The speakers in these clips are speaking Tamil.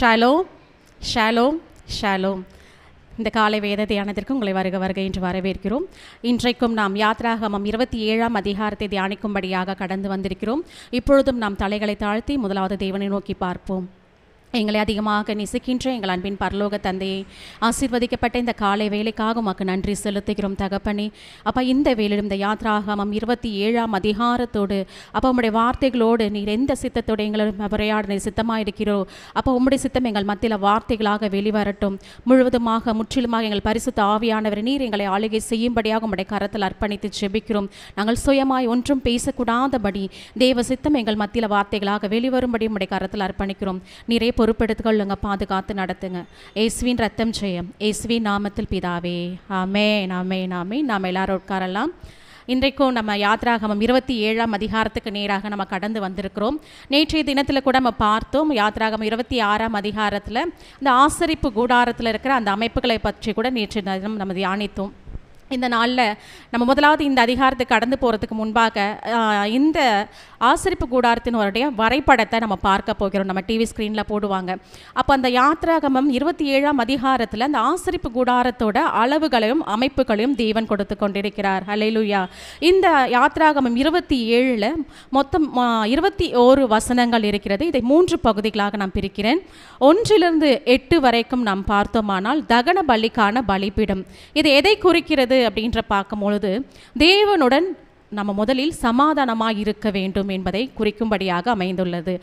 Shalom Shalom Shalom. இந்த காலை வேத தியானத்திற்கு உங்களை வருக என்று வரவேற்கிறோம். இன்றைக்கும் நாம் யாத்ராகமம் 27ஆம் அதிகாரத்தை தியானிக்கும்படியாக கடந்து வந்திருக்கிறோம். இப்பொழுதும் நாம் தலைகளை தாழ்த்தி முதலாவது தேவனை நோக்கி பார்ப்போம். எங்களை அதிகமாக நேசிக்கின்ற எங்கள் அன்பின் பரலோக தந்தையை, ஆசீர்வதிக்கப்பட்ட இந்த காலை வேலைக்காக உமக்கு நன்றி செலுத்துகிறோம் தகப்பனே. அப்போ இந்த வேலையில் இந்த யாத்ராகமம் 27ஆம் அதிகாரத்தோடு அப்போ உம்முடைய வார்த்தைகளோடு நீர் எந்த சித்தத்தோடு எங்களும் உரையாட சித்தமாக இருக்கிறோ அப்போ உம்முடைய சித்தம் எங்கள் மத்தியில் வார்த்தைகளாக வெளிவரட்டும். முழுவதுமாக முற்றிலுமாக எங்கள் பரிசுத்த ஆவியானவர் நீர் எங்களை ஆளுகை செய்யும்படியாக உம்முடைய கரத்தில் அர்ப்பணித்து ஜெபிக்கிறோம். நாங்கள் சுயமாய் ஒன்றும் பேசக்கூடாதபடி தேவ சித்தம் எங்கள் மத்தியில் வார்த்தைகளாக வெளிவரும்படி உம்முடைய கரத்தில் அர்ப்பணிக்கிறோம். நீரே பொறுப்பெடுத்துக்கொள்ளுங்க, பாதுகாத்து நடத்துங்க. இயேசுவின் ரத்தம் ஜெயம், இயேசுவின் நாமத்தில் பிதாவே, ஆமென் ஆமென் ஆமென். நாம் எல்லாரும் உட்காரலாம். இன்றைக்கும் நம்ம யாத்ராகமம் 27ஆம் அதிகாரத்துக்கு நேராக நம்ம கடந்து வந்திருக்கிறோம். நேற்றைய தினத்தில் கூட நம்ம பார்த்தோம். யாத்ராகமம் 26ஆம் அதிகாரத்தில் இந்த ஆசரிப்பு கூடாரத்தில் இருக்கிற அந்த அமைப்புகளை பற்றி கூட நேற்றைய தினம் நம்ம தியானித்தோம். இந்த நாளில் நம்ம முதலாவது இந்த அதிகாரத்துக்கு கடந்து போகிறதுக்கு முன்பாக இந்த ஆசரிப்பு கூடாரத்தினுடைய வரைபடத்தை நம்ம பார்க்க போகிறோம். நம்ம டிவி ஸ்க்ரீனில் போடுவாங்க. அப்போ அந்த யாத்ராகமம் 27ஆம் அதிகாரத்தில் அந்த ஆசரிப்பு கூடாரத்தோட அளவுகளையும் அமைப்புகளையும் தேவன் கொடுத்து கொண்டிருக்கிறார். ஹல்லேலூயா. இந்த யாத்ராகமம் 27ல் மொத்தம் 21 வசனங்கள் இருக்கிறது. இதை 3 பகுதிகளாக நான் பிரிக்கிறேன். 1லிருந்து 8 வரைக்கும் நாம் பார்த்தோமானால் தகன பலிக்கான பலிபீடம். இது எதை குறிக்கிறது அப்படின்ற பார்க்கும்பொழுது தேவனுடன் நம்ம முதலில் சமாதானமாக இருக்க வேண்டும் என்பதை குறிக்கும்படியாக அமைந்துள்ளது.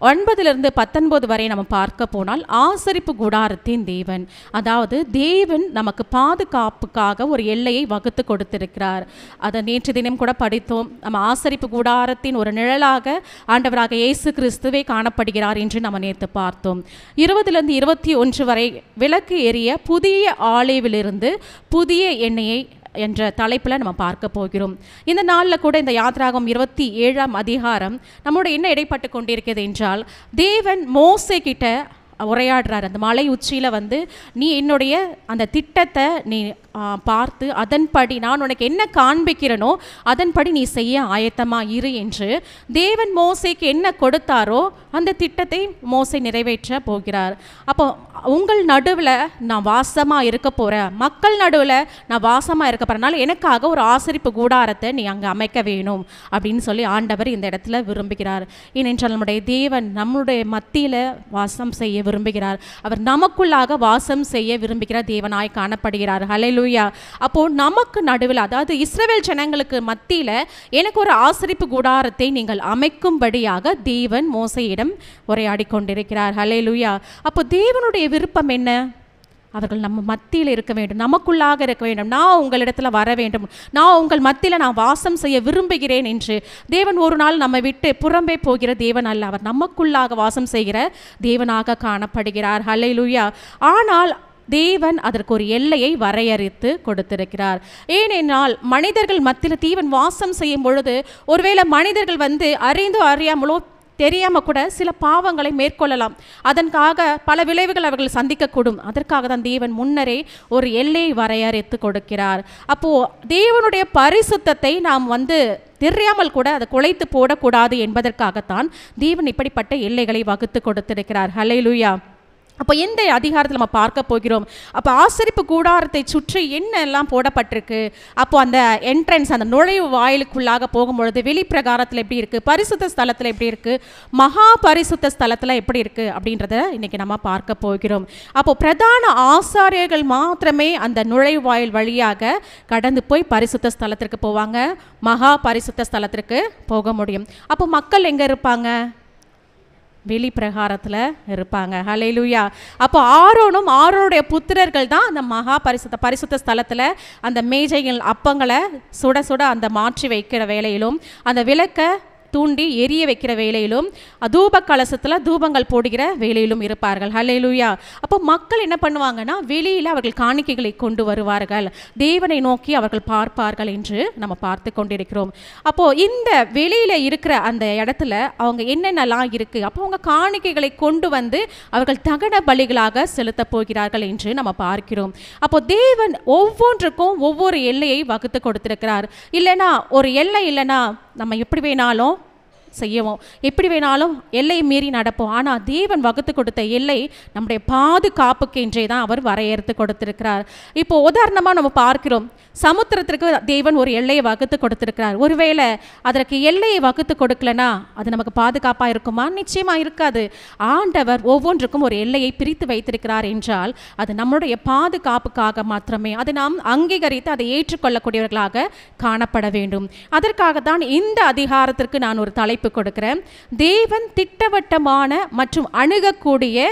9லிருந்து 19 வரை நம்ம பார்க்க போனால் ஆசரிப்பு கூடாரத்தின் தேவன், அதாவது தேவன் நமக்கு பாதுகாப்புக்காக ஒரு எல்லையை வகுத்து கொடுத்திருக்கிறார். அதை நேற்று தினம் கூட படித்தோம். நம்ம ஆசரிப்பு கூடாரத்தின் ஒரு நிழலாக ஆண்டவராக இயேசு கிறிஸ்துவே காணப்படுகிறார் என்று நம்ம நேற்று பார்த்தோம். 20லிருந்து 21 வரை விளக்கு எரிய புதிய ஆலைவிலிருந்து புதிய எண்ணெயை என்ற தலைப்பில் நம்ம பார்க்க போகிறோம். இந்த நாளில் கூட இந்த யாத்ராகமம் 27ஆம் அதிகாரம் நம்மோட என்ன இடைப்பட்டு கொண்டிருக்கிறது என்றால், தேவன் மோசே கிட்ட உரையாடுறார். அந்த மலை உச்சியில் நீ என்னுடைய அந்த திட்டத்தை நீ பார்த்து அதன்படி நான் உனக்கு என்ன காண்பிக்கிறனோ அதன்படி நீ செய்ய ஆயத்தமாக இரு என்று தேவன் மோசேக்கு என்ன கொடுத்தாரோ அந்த திட்டத்தை மோசே நிறைவேற்ற போகிறார். அப்போ உங்கள் நடுவில் நான் வாசமாக இருக்க போகிறேன், மக்கள் நடுவில் நான் வாசமாக இருக்க போகிறனால எனக்காக ஒரு ஆசரிப்பு கூடாரத்தை நீ அங்கே அமைக்க வேணும் அப்படின்னு சொல்லி ஆண்டவர் இந்த இடத்துல விரும்புகிறார். ஏனென்றால் நம்முடைய தேவன் நம்முடைய மத்தியில் வாசம் செய்ய விரும்புகிறார். அவர் நமக்குள்ளாக வாசம் செய்ய விரும்புகிற தேவனாய் காணப்படுகிறார். ஹல்லேலூயா. அப்போ நமக்கு நடுவில், அதாவது இஸ்ரவேல் ஜனங்களுக்கு மத்தியில் எனக்கு ஒரு ஆசரிப்பு கூடாரத்தை நீங்கள் அமைக்கும்படியாக தேவன் மோசேயிடம் உரையாடி கொண்டிருக்கிறார். ஹல்லேலூயா. அப்போ தேவனுடைய விருப்பம் என்ன? அவர்கள் நம்ம மத்தியில் இருக்க வேண்டும், நமக்குள்ளாக இருக்க வேண்டும், நான் உங்களிடத்தில் வர வேண்டும், நான் உங்கள் மத்தியில் நான் வாசம் செய்ய விரும்புகிறேன் என்று. தேவன் ஒரு நாள் நம்ம விட்டு புறம்பே போகிற தேவன் அல்ல, அவர் நமக்குள்ளாக வாசம் செய்கிற தேவனாக காணப்படுகிறார். ஹல்லேலூயா. ஆனால் தேவன் அதற்கு ஒரு எல்லையை வரையறுத்து கொடுத்திருக்கிறார். ஏனென்றால் மனிதர்கள் மத்தியில் தேவன் வாசம் செய்யும் பொழுது ஒருவேளை மனிதர்கள் அறிந்தோ அறியாமலோ தெரியாமல் கூட சில பாவங்களை மேற்கொள்ளலாம். அதற்காக பல விளைவுகள் அவர்கள் சந்திக்கக்கூடும். அதற்காக தான் தேவன் முன்னரே ஒரு எல்லையை வரையறுத்து கொடுக்கிறார். அப்போது தேவனுடைய பரிசுத்தத்தை நாம் தெரியாமல் கூட அதை குலைத்து போடக்கூடாது என்பதற்காகத்தான் தேவன் இப்படிப்பட்ட எல்லைகளை வகுத்து கொடுத்திருக்கிறார். ஹல்லேலூயா. அப்போ இந்த அதிகாரத்தில் நம்ம பார்க்க போகிறோம். அப்போ ஆசரிப்பு கூடாரத்தை சுற்றி என்னெல்லாம் போடப்பட்டிருக்கு, அப்போ அந்த என்ட்ரன்ஸ், அந்த நுழைவு வாயிலுக்குள்ளாக போகும்பொழுது வெளிப்பிரகாரத்தில் எப்படி இருக்குது, பரிசுத்த ஸ்தலத்தில் எப்படி இருக்குது, மகா பரிசுத்த ஸ்தலத்தில் எப்படி இருக்குது அப்படின்றத இன்றைக்கி நம்ம பார்க்க போகிறோம். அப்போது பிரதான ஆசாரியர்கள் மாத்திரமே அந்த நுழைவு வாயில் வழியாக கடந்து போய் பரிசுத்த ஸ்தலத்திற்கு போவாங்க, மகா பரிசுத்த ஸ்தலத்திற்கு போக முடியும். அப்போ மக்கள் எங்கே இருப்பாங்க? வெளி பிரகாரத்தில் இருப்பாங்க. ஹல்லேலூயா. அப்போ ஆரோனும் ஆரோனுடைய புத்திரர்கள் தான் அந்த மகா பரிசுத்த ஸ்தலத்தில் அந்த மேஜைகள் அப்பங்களை சுட சுட அந்த மாற்றி வைக்கிற வேளையிலும் அந்த விளக்க தூண்டி எரிய வைக்கிற வேலையிலும் தூப கலசத்தில் தூபங்கள் போடுகிற வேலையிலும் இருப்பார்கள். ஹல்லேலூயா. அப்போ மக்கள் என்ன பண்ணுவாங்கன்னா வெளியில் அவர்கள் காணிக்கைகளை கொண்டு வருவார்கள், தேவனை நோக்கி அவர்கள் பார்ப்பார்கள் என்று நம்ம பார்த்து கொண்டிருக்கிறோம். அப்போது இந்த வெளியில் இருக்கிற அந்த இடத்துல அவங்க என்னென்னலாம் இருக்குது, அப்போ அவங்க காணிக்கைகளை கொண்டு அவர்கள் தகன பலிகளாக செலுத்த போகிறார்கள் என்று நம்ம பார்க்கிறோம். அப்போ தேவன் ஒவ்வொன்றுக்கும் ஒவ்வொரு எல்லையை வகுத்து கொடுத்திருக்கிறார். இல்லைனா ஒரு எல்லை இல்லைனா நம்ம எப்படி வேணாலும் செய்யவும், எப்படி வேணாலும் எல்லை மீறி நடப்போம். ஆனால் தேவன் வகுத்து கொடுத்த எல்லை நம்முடைய பாதுகாப்புக்கு என்றே தான் அவர் வரையறுத்து கொடுத்திருக்கிறார். இப்போ உதாரணமாக நம்ம பார்க்கிறோம், சமுத்திரத்திற்கு தேவன் ஒரு எல்லையை வகுத்து கொடுத்திருக்கிறார். ஒருவேளை அதற்கு எல்லையை வகுத்து கொடுக்கலனா அது நமக்கு பாதுகாப்பாக இருக்குமா? நிச்சயமாக இருக்காது. ஆண்டவர் ஒவ்வொன்றுக்கும் ஒரு எல்லையை பிரித்து வைத்திருக்கிறார் என்றால் அது நம்முடைய பாதுகாப்புக்காக மாத்திரமே. அதை நாம் அங்கீகரித்து அதை ஏற்றுக்கொள்ளக்கூடியவர்களாக காணப்பட வேண்டும். அதற்காக தான் இந்த அதிகாரத்திற்கு நான் ஒரு தலைப்பு கொடுக்கிறேன். தேவன் திட்டவட்டமான மற்றும் அணுகக்கூடிய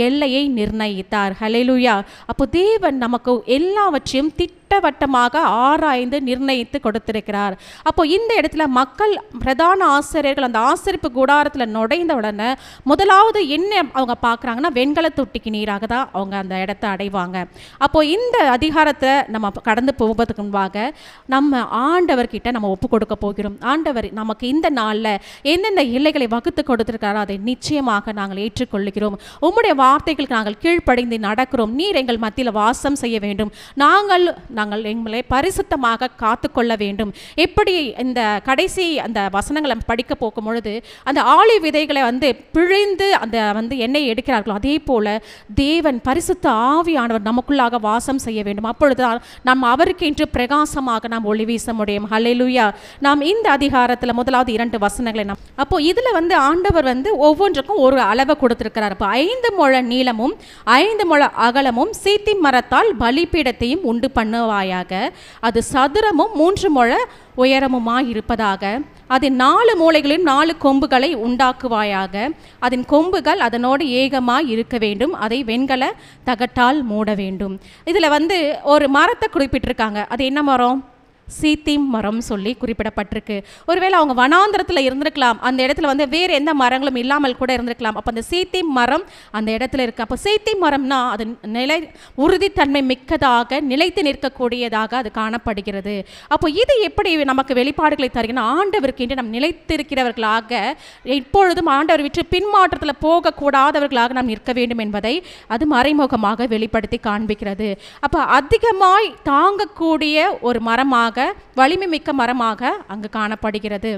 எல்லையை நிர்ணயித்தார். ஹல்லேலூயா. அப்போ தேவன் நமக்கு எல்லாவற்றையும் திட்டவட்டமாக ஆராய்ந்து நிர்ணயித்து கொடுத்திருக்கிறார். அப்போ இந்த இடத்துல மக்கள் பிரதான ஆசிரியர்கள் அந்த ஆசரிப்பு கூடாரத்தில் நுழைந்த உடனே முதலாவது என்ன அவங்க பார்க்குறாங்கன்னா வெண்கல தொட்டிக்கு நீராக தான் அவங்க அந்த இடத்த அடைவாங்க. அப்போ இந்த அதிகாரத்தை நம்ம கடந்து போவதற்கு முன்பாக நம்ம ஆண்டவர்கிட்ட நம்ம ஒப்பு கொடுக்க போகிறோம். ஆண்டவர் நமக்கு இந்த நாளில் எந்தெந்த எல்லைகளை வகுத்து கொடுத்திருக்கிறாரோ அதை நிச்சயமாக நாங்கள் ஏற்றுக்கொள்கிறோம். உம்முடைய வார்த்தைகளுக்கு நாங்கள் கீழ்ப்படிந்து நடக்கிறோம். நீர் எங்கள் மத்தியில் வாசம் செய்ய வேண்டும். நாங்கள் எங்களை பரிசுத்தமாக காத்துக்கொள்ள வேண்டும். எப்படி இந்த கடைசி அந்த வசனங்களை படிக்க போகும் பொழுது அந்த ஆலிவ் விதைகளை பிழிந்து அந்த எண்ணெயை எடுக்கிறார்களோ அதே போல தேவன் பரிசுத்த ஆவியானவர் நமக்குள்ளாக வாசம் செய்ய வேண்டும். அப்பொழுதுதான் நாம் அவருக்கென்று பிரகாசமாக நாம் ஒளி வீச முடியும். ஹல்லேலூயா. நாம் இந்த அதிகாரத்தில் முதலாவது 2 வசனங்களை அப்போ இதில் ஆண்டவர் ஒவ்வொன்றுக்கும் ஒரு அளவை கொடுத்திருக்கிறார். அப்போ 5 முழ நீளமும் 5 முழ அகலமும் சீத்தி மரத்தால் பலிபீடத்தையும் உண்டு பண்ணுவாயாக. அது சதுரமும் 3 முழ உயரமுமாய் இருப்பதாக. அதன் 4 மூலைகளிலும் 4 கொம்புகளை உண்டாக்குவாயாக. அதன் கொம்புகள் அதனோடு ஏகமாய் இருக்க வேண்டும். அதை வெண்கல தகட்டால் மூட வேண்டும். இதில் ஒரு மரத்தை குறிப்பிட்டிருக்காங்க. அது என்ன மரம்? சீத்திம் மரம் சொல்லி குறிப்பிடப்பட்டிருக்கு. ஒருவேளை அவங்க வனாந்திரத்தில் இருந்திருக்கலாம், அந்த இடத்துல வேறு எந்த மரங்களும் இல்லாமல் கூட இருந்திருக்கலாம். அப்போ அந்த சீத்திம் மரம் அந்த இடத்துல இருக்குது. அப்போ சீத்திம் மரம்னா அது உறுதித்தன்மை மிக்கதாக நிலைத்து நிற்கக்கூடியதாக அது காணப்படுகிறது. அப்போ இது எப்படி நமக்கு வெளிப்பாடுகளை தருகின்ற ஆண்டவருக்கு என்று நாம் நிலைத்திருக்கிறவர்களாக இப்பொழுதும் ஆண்டவர் விட்டு பின்மாற்றத்தில் போகக்கூடாதவர்களாக நாம் நிற்க வேண்டும் என்பதை அது மறைமுகமாக வெளிப்படுத்தி காண்பிக்கிறது. அப்போ அதிகமாய் தாங்கக்கூடிய ஒரு மரமாக வலிமை மிக்க மரமாக அங்கு காணப்படுகிறது.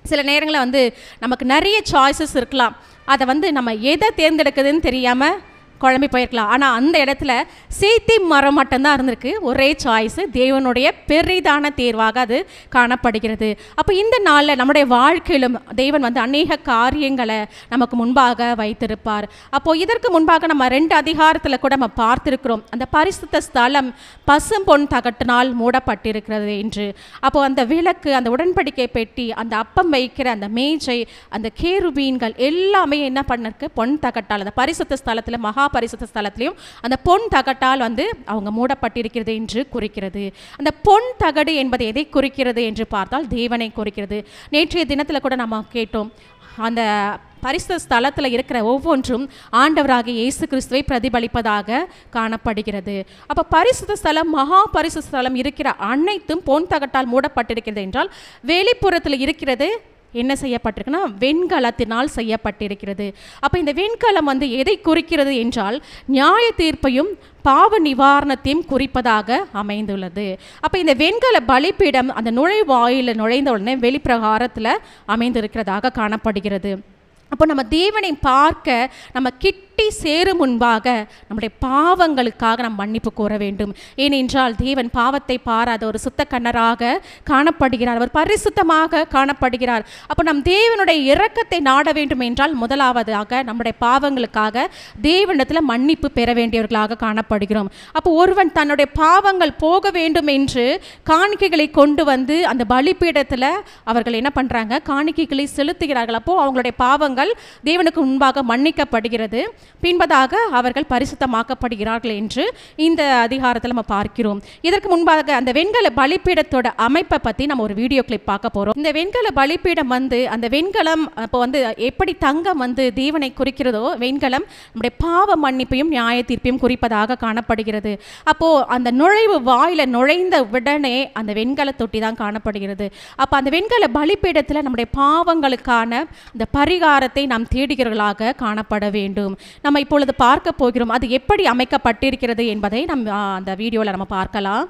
சில நேரங்களில் நமக்கு நிறைய சாய்ஸஸ் இருக்கலாம். அதை நம்ம எதை தேர்ந்தெடுக்குதுன்னு தெரியாமல் குழம்பி போயிருக்கலாம். ஆனால் அந்த இடத்துல சீத்தி மரம் மட்டும்தான் இருந்திருக்கு. ஒரே சாய்ஸ், தேவனுடைய பெரிதான தேர்வாக அது காணப்படுகிறது. அப்போ இந்த நாளில் நம்முடைய வாழ்க்கையிலும் தேவன் அநேக காரியங்களை நமக்கு முன்பாக வைத்திருப்பார். அப்போ இதற்கு முன்பாக நம்ம 2 அதிகாரத்தில் கூட நம்ம பார்த்திருக்கிறோம். அந்த பரிசுத்த ஸ்தலம் பசும் பொன் தகட்டினால் மூடப்பட்டிருக்கிறது என்று. அப்போ அந்த விளக்கு, அந்த உடன்படிக்கை பெட்டி, அந்த அப்பம் வைக்கிற அந்த மேஜை, அந்த கேருபீன்கள் எல்லாமே என்ன பண்ணிருக்கு? பொன் தகட்டால், அந்த பரிசுத்த ஸ்தலத்தில் மகா பரிசுத்த ஸ்தலத்திலையும் அந்த பொன் தகட்டால் அவங்க மூடப்பட்டிருக்கிறது என்று குறிக்கிறது. அந்த பொன் தகடு என்பது எதை குறிக்கிறது என்று பார்த்தால் தேவனை குறிக்கிறது. நேற்றைய தினத்தில் கூட நம்ம கேட்டோம், அந்த பரிசுத்த ஸ்தலத்தில் இருக்கிற ஒவ்வொன்றும் ஆண்டவராகிய இயேசு கிறிஸ்துவை பிரதிபலிப்பதாக காணப்படுகிறது. அப்போ பரிசுத்த ஸ்தலம், மகா பரிசுத்த ஸ்தலம் இருக்கிற அனைத்தும் பொன் தகட்டால் மூடப்பட்டிருக்கிறது என்றால் வெளிப்புறத்தில் இருக்கிறது என்ன செய்யப்பட்டிருக்குன்னா வெண்கலத்தினால் செய்யப்பட்டிருக்கிறது. அப்போ இந்த வெண்கலம் எதை குறிக்கிறது என்றால் நியாய தீர்ப்பையும் பாவ நிவாரணத்தையும் குறிப்பதாக அமைந்துள்ளது. அப்போ இந்த வெண்கல பலிபீடம் அந்த நுழைவாயில நுழைந்த உடனே வெளிப்பிரகாரத்தில் அமைந்திருக்கிறதாக காணப்படுகிறது. அப்போ நம்ம தேவனை பார்க்க நம்ம கிட்டி சேரும் முன்பாக நம்முடைய பாவங்களுக்காக நாம் மன்னிப்பு கோர வேண்டும். ஏனென்றால் தேவன் பாவத்தை பாராத ஒரு சுத்த கண்ணராக காணப்படுகிறார். அவர் பரிசுத்தமாக காணப்படுகிறார். அப்போ நம் தேவனுடைய இரக்கத்தை நாட வேண்டும் என்றால் முதலாவதாக நம்முடைய பாவங்களுக்காக தேவனிடத்தில் மன்னிப்பு பெற வேண்டியவர்களாக காணப்படுகிறோம். அப்போ ஒருவன் தன்னுடைய பாவங்கள் போக வேண்டும் என்று காணிக்கைகளை கொண்டு அந்த பலிபீடத்தில் அவர்கள் என்ன பண்ணுறாங்க? காணிக்கைகளை செலுத்துகிறார்கள். அப்போ அவங்களுடைய பாவங்கள் தேவனுக்கு முன்பாக மன்னிக்கப்படுகிறது. பின்பதாக அவர்கள் பரிசுத்தமாக்கப்படுகிறார்கள் என்று இந்த அதிகாரத்தில் நம்ம பார்க்கிறோம். இதற்கு முன்பாக அந்த வெண்கல பலிபீடத்தோட அமைப்பை பற்றி நம்ம ஒரு வீடியோ கிளிப் பார்க்க போகிறோம். இந்த வெண்கல பலிபீடம் அந்த வெண்கலம் இப்போ எப்படி தங்கம் தேவனை குறிக்கிறதோ வெண்கலம் நம்முடைய பாவ மன்னிப்பையும் நியாய தீர்ப்பையும் குறிப்பதாக காணப்படுகிறது. அப்போது அந்த நுழைவு வாயில நுழைந்த உடனே அந்த வெண்கல தொட்டி தான் காணப்படுகிறது. அப்போ அந்த வெண்கல பலிபீடத்தில் நம்முடைய பாவங்களுக்கான இந்த பரிகாரத்தை நாம் தேடுகிறவர்களாக காணப்பட வேண்டும். நம்ம இப்பொழுது பார்க்க போகிறோம் அது எப்படி அமைக்கப்பட்டிருக்கிறது என்பதை நம்ம அந்த வீடியோவில் நம்ம பார்க்கலாம்.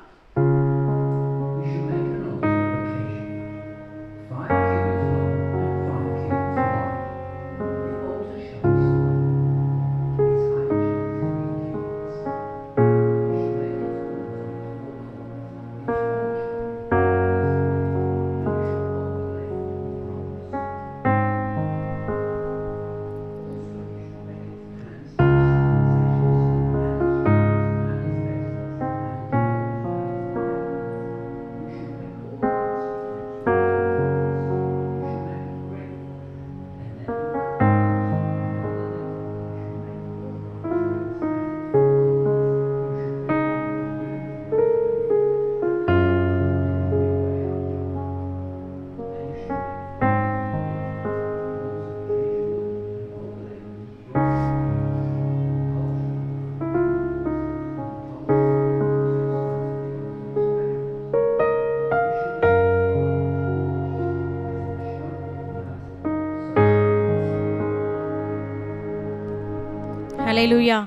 ஹல்லேலூயா.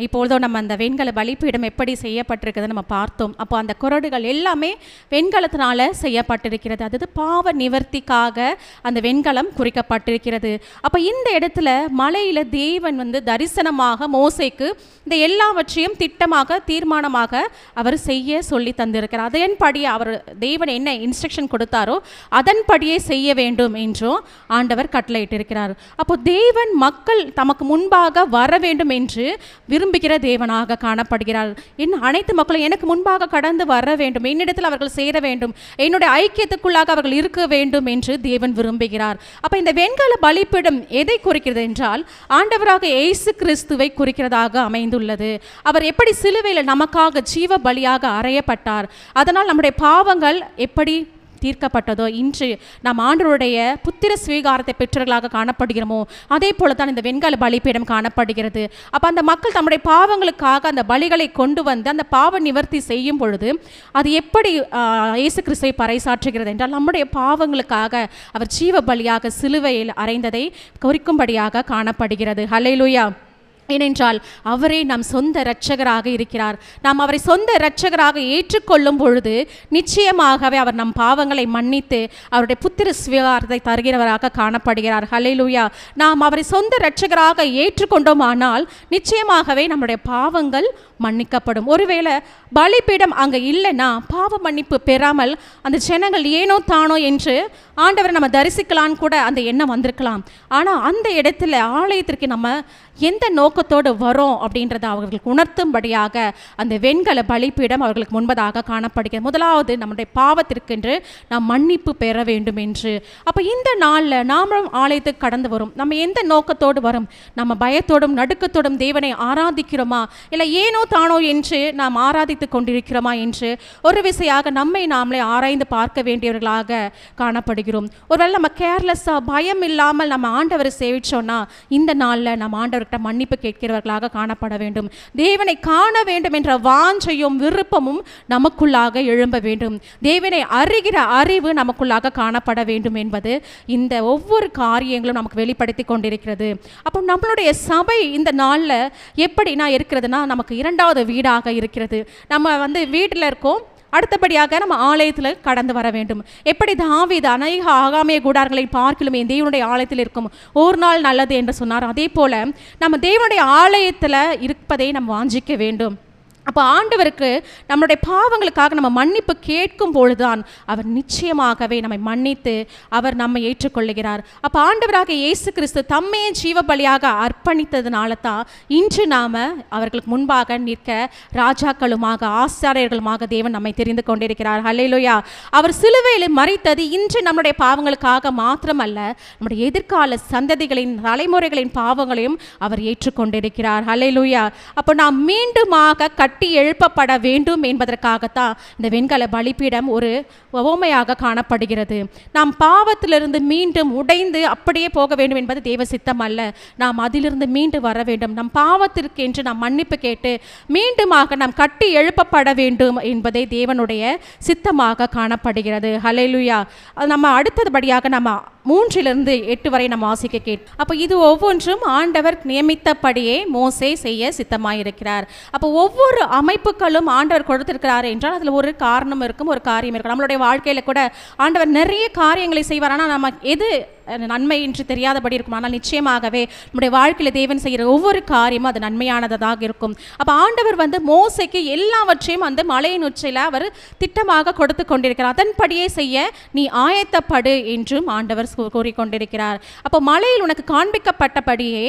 இப்பொழுதும் நம்ம அந்த வெண்கல பலிப்பீடம் எப்படி செய்யப்பட்டிருக்கிறது நம்ம பார்த்தோம். அப்போ அந்த குறடுகள் எல்லாமே வெண்கலத்தினால செய்யப்பட்டிருக்கிறது. அதாவது பாவ நிவர்த்திக்காக அந்த வெண்கலம் குறிக்கப்பட்டிருக்கிறது. அப்போ இந்த இடத்துல மலையில் தேவன் தரிசனமாக மோசேக்கு இந்த எல்லாவற்றையும் திட்டமாக தீர்மானமாக அவர் செய்ய சொல்லி தந்திருக்கிறார். அதன்படி அவர் தேவன் என்ன இன்ஸ்ட்ரக்ஷன் கொடுத்தாரோ அதன்படியே செய்ய வேண்டும் என்றும் ஆண்டவர் கட்டளையிட்டிருக்கிறார். அப்போ தேவன் மக்கள் தமக்கு முன்பாக வர வேண்டும் என்று விரும்புகிற தேவனாக காணப்படுகிறார். அனைத்து மக்களும் எனக்கு முன்பாக கடந்து வர வேண்டும், என்னிடத்தில் அவர்கள் சேர வேண்டும், என்னுடைய ஐக்கியத்துக்குள்ளாக அவர்கள் இருக்க வேண்டும் என்று தேவன் விரும்புகிறார். அப்ப இந்த வெண்கல பலிப்பீடம் எதை குறிக்கிறது என்றால் ஆண்டவராக இயேசு கிறிஸ்துவை குறிக்கிறதாக அமைந்துள்ளது. அவர் எப்படி சிலுவையில் நமக்காக ஜீவ பலியாக அறையப்பட்டார், அதனால் நம்முடைய பாவங்கள் எப்படி தீர்க்கப்பட்டதோ இன்று நாம் ஆண்டவருடைய புத்திர ஸ்வீகாரத்தை பெற்றவர்களாக காணப்படுகிறோமோ அதே போல தான் இந்த வெண்கல பலிப்பீடம் காணப்படுகிறது. அப்போ அந்த மக்கள் தம்முடைய பாவங்களுக்காக அந்த பலிகளை கொண்டு வந்து அந்த பாவ நிவர்த்தி செய்யும் பொழுது அது எப்படி இயேசு கிறிஸ்துவை பறைசாற்றுகிறது என்றால் நம்முடைய பாவங்களுக்காக அவர் ஜீவ பலியாக சிலுவையில் அறைந்ததை குறிக்கும்படியாக காணப்படுகிறது. ஹல்லேலூயா. ஏனென்றால் அவரே நம் சொந்த இரட்சகராக இருக்கிறார். நாம் அவரை சொந்த இரட்சகராக ஏற்றுக்கொள்ளும் பொழுது நிச்சயமாகவே அவர் நம் பாவங்களை மன்னித்து அவருடைய புத்திர ஸ்வீகாரத்தை தருகிறவராக காணப்படுகிறார். ஹல்லேலூயா. நாம் அவரை சொந்த இரட்சகராக ஏற்றுக்கொண்டோமானால் நிச்சயமாகவே நம்முடைய பாவங்கள் மன்னிக்கப்படும். ஒருவேளை பலிபீடம் அங்கே இல்லைன்னா பாவ மன்னிப்பு பெறாமல் அந்த ஜனங்கள் ஏனோ தானோ என்று ஆண்டவரை நம்ம தரிசிக்கலான்னு கூட அந்த எண்ணம் வந்திருக்கலாம். ஆனால் அந்த இடத்துல ஆலயத்திற்கு நம்ம எந்த நோக்கத்தோடு வரோம் அப்படின்றத அவர்களுக்கு உணர்த்தும்படியாக அந்த வெண்கல பலிப்பீடம் அவர்களுக்கு முன்பதாக காணப்படுகிறது. முதலாவது நம்முடைய பாவத்திற்கென்று நாம் மன்னிப்பு பெற வேண்டும் என்று. அப்போ இந்த நாளில் நாமும் ஆலயத்துக்கு கடந்து வரும், நம்ம எந்த நோக்கத்தோடு வரும், நம்ம பயத்தோடும் நடுக்கத்தோடும் தேவனை ஆராதிக்கிறோமா இல்லை ஏனோ தானோ என்று நாம் ஆராதித்து கொண்டிருக்கிறோமா என்று ஒரு விசையாக நம்மை நாமளே ஆராய்ந்து பார்க்க வேண்டியவர்களாக காணப்படுகிறோம். ஒருவேளை நம்ம கேர்லெஸ்ஸாக பயம் இல்லாமல் நம்ம ஆண்டவரை சேவிச்சோன்னா இந்த நாளில் நம்ம ஆண்டவர்கிட்ட மன்னிப்பு கேட்கிறவர்களாக காணப்பட வேண்டும். தேவனை காண வேண்டும் என்ற வாஞ்சையும் விருப்பமும் நமக்குள்ளாக எழும்ப வேண்டும். தேவனை அறிகிற அறிவு நமக்குள்ளாக காணப்பட வேண்டும் என்பது இந்த ஒவ்வொரு காரியங்களும் நமக்கு வெளிப்படுத்தி கொண்டிருக்கிறது. அப்போ நம்மளுடைய சபை இந்த நாளில் எப்படின்னா இருக்கிறதுனா நமக்கு இரண்டாவது வீடாக இருக்கிறது. நம்ம வீட்டில் இருக்கோம், அடுத்தபடியாக நம்ம ஆலயத்தில் கடந்து வர வேண்டும். எப்படி தாவீது அநேக ஆகாமிய கூடாரங்களை பார்க்கலும் என் தேவனுடைய ஆலயத்தில் இருக்கும் ஒரு நாள் நல்லது என்று சொன்னார், அதே போல நம்ம தேவனுடைய ஆலயத்தில் இருப்பதை நம்ம வாஞ்சிக்க வேண்டும். அப்போ ஆண்டவருக்கு நம்மளுடைய பாவங்களுக்காக நம்ம மன்னிப்பு கேட்கும் பொழுதுதான் அவர் நிச்சயமாகவே நம்மை மன்னித்து அவர் நம்மை ஏற்றுக்கொள்ளுகிறார். அப்போ ஆண்டவராக இயேசு கிறிஸ்து தம்மையே ஜீவ பலியாக அர்ப்பணித்ததுனால தான் இன்று நாம் அவர்களுக்கு முன்பாக நிற்க ராஜாக்களுமாக ஆசாரியர்களுமாக தேவன் நம்மை தெரிந்து கொண்டிருக்கிறார். ஹல்லேலூயா. அவர் சிலுவையில் மரித்தது இன்று நம்முடைய பாவங்களுக்காக மாத்திரமல்ல, நம்முடைய எதிர்கால சந்ததிகளின் தலைமுறைகளின் பாவங்களையும் அவர் ஏற்றுக்கொண்டிருக்கிறார். ஹல்லேலூயா. அப்போ நாம் மீண்டுமாக கட்டி எழுப்பப்பட வேண்டும் என்பதற்காகத்தான் இந்த வெண்கல பலிப்பீடம் ஒரு உவமையாக காணப்படுகிறது. நாம் பாவத்திலிருந்து மீண்டும் உடைந்து அப்படியே போக வேண்டும் என்பது தேவ சித்தம் அல்ல. நாம் அதிலிருந்து மீண்டு வர வேண்டும். நம் பாவத்திற்கு என்று நாம் மன்னிப்பு கேட்டு மீண்டுமாக நாம் கட்டி எழுப்பப்பட வேண்டும் என்பதே தேவனுடைய சித்தமாக காணப்படுகிறது. ஹல்லேலூயா. நம்ம அடுத்தபடியாக நம்ம 3-8 வரை நம்ம வாசிக்க கேட்போம். அப்போ இது ஒவ்வொன்றும் ஆண்டவர் நியமித்தபடியே மோசே செய்ய சித்தமாயிருக்கிறார். அப்போ ஒவ்வொரு அமைப்புகளும் ஆண்டவர் கொடுத்திருக்கிறார் என்றால் அதில் ஒரு காரணம் இருக்கும், ஒரு காரியம் இருக்கும். நம்மளுடைய வாழ்க்கையில் கூட ஆண்டவர் நிறைய காரியங்களை செய்வார். ஆனால் நம்ம எது நன்மை என்று தெரியாதபடி இருக்கும். ஆனால் நிச்சயமாகவே நம்முடைய வாழ்க்கையில் தேவன் செய்கிற ஒவ்வொரு காரியமும் அது நன்மையானதாக இருக்கும். அப்போ ஆண்டவர் மோசைக்கு எல்லாவற்றையும் மலையின் உச்சியில் அவர் திட்டமாக கொடுத்து கொண்டிருக்கிறார். அதன்படியே செய்ய நீ ஆயத்தப்படு என்றும் ஆண்டவர் கூறிக்கொண்டிருக்கிறார். அப்போ மலையில் உனக்கு காண்பிக்கப்பட்டபடியே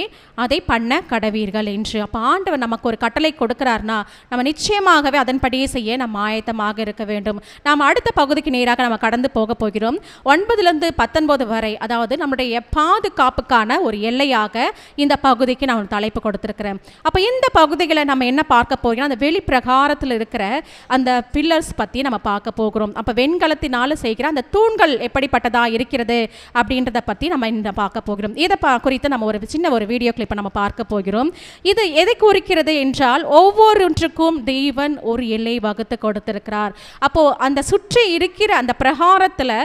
அதை பண்ண கடவீர்கள் என்று. அப்போ ஆண்டவர் நமக்கு ஒரு கட்டளை கொடுக்கிறார்னா நம்ம நிச்சயமாகவே அதன்படியே செய்ய நம்ம ஆயத்தமாக இருக்க வேண்டும். நாம் அடுத்த பகுதிக்கு நேராக நம்ம கடந்து போக போகிறோம். 9-19 வரை, அதாவது நம்முடைய பாதுகாப்புக்கான ஒரு எல்லையாக இந்த பகுதிக்கு நான் தலைப்பு கொடுத்திருக்கிறேன். அப்போ இந்த பகுதிகளை நம்ம என்ன பார்க்க போகிறோம், அந்த வெளி பிரகாரத்தில் இருக்கிற அந்த பில்லர்ஸ் பற்றி நம்ம பார்க்க போகிறோம். அப்போ வெண்கலத்தினால செய்கிற அந்த தூண்கள் எப்படிப்பட்டதா இருக்கிறது அப்படின்றத பற்றி நம்ம இந்த பார்க்க போகிறோம். இதை குறித்து நம்ம ஒரு சின்ன ஒரு வீடியோ கிளிப்பை நம்ம பார்க்க போகிறோம். இது எதை குறிக்கிறது என்றால் ஒவ்வொன்றுக்கும் தேவன் ஒரு எல்லை வகுத்து கொடுத்திருக்கிறார். அப்போ அந்த சுற்றி இருக்கிற அந்த பிரகாரத்தில்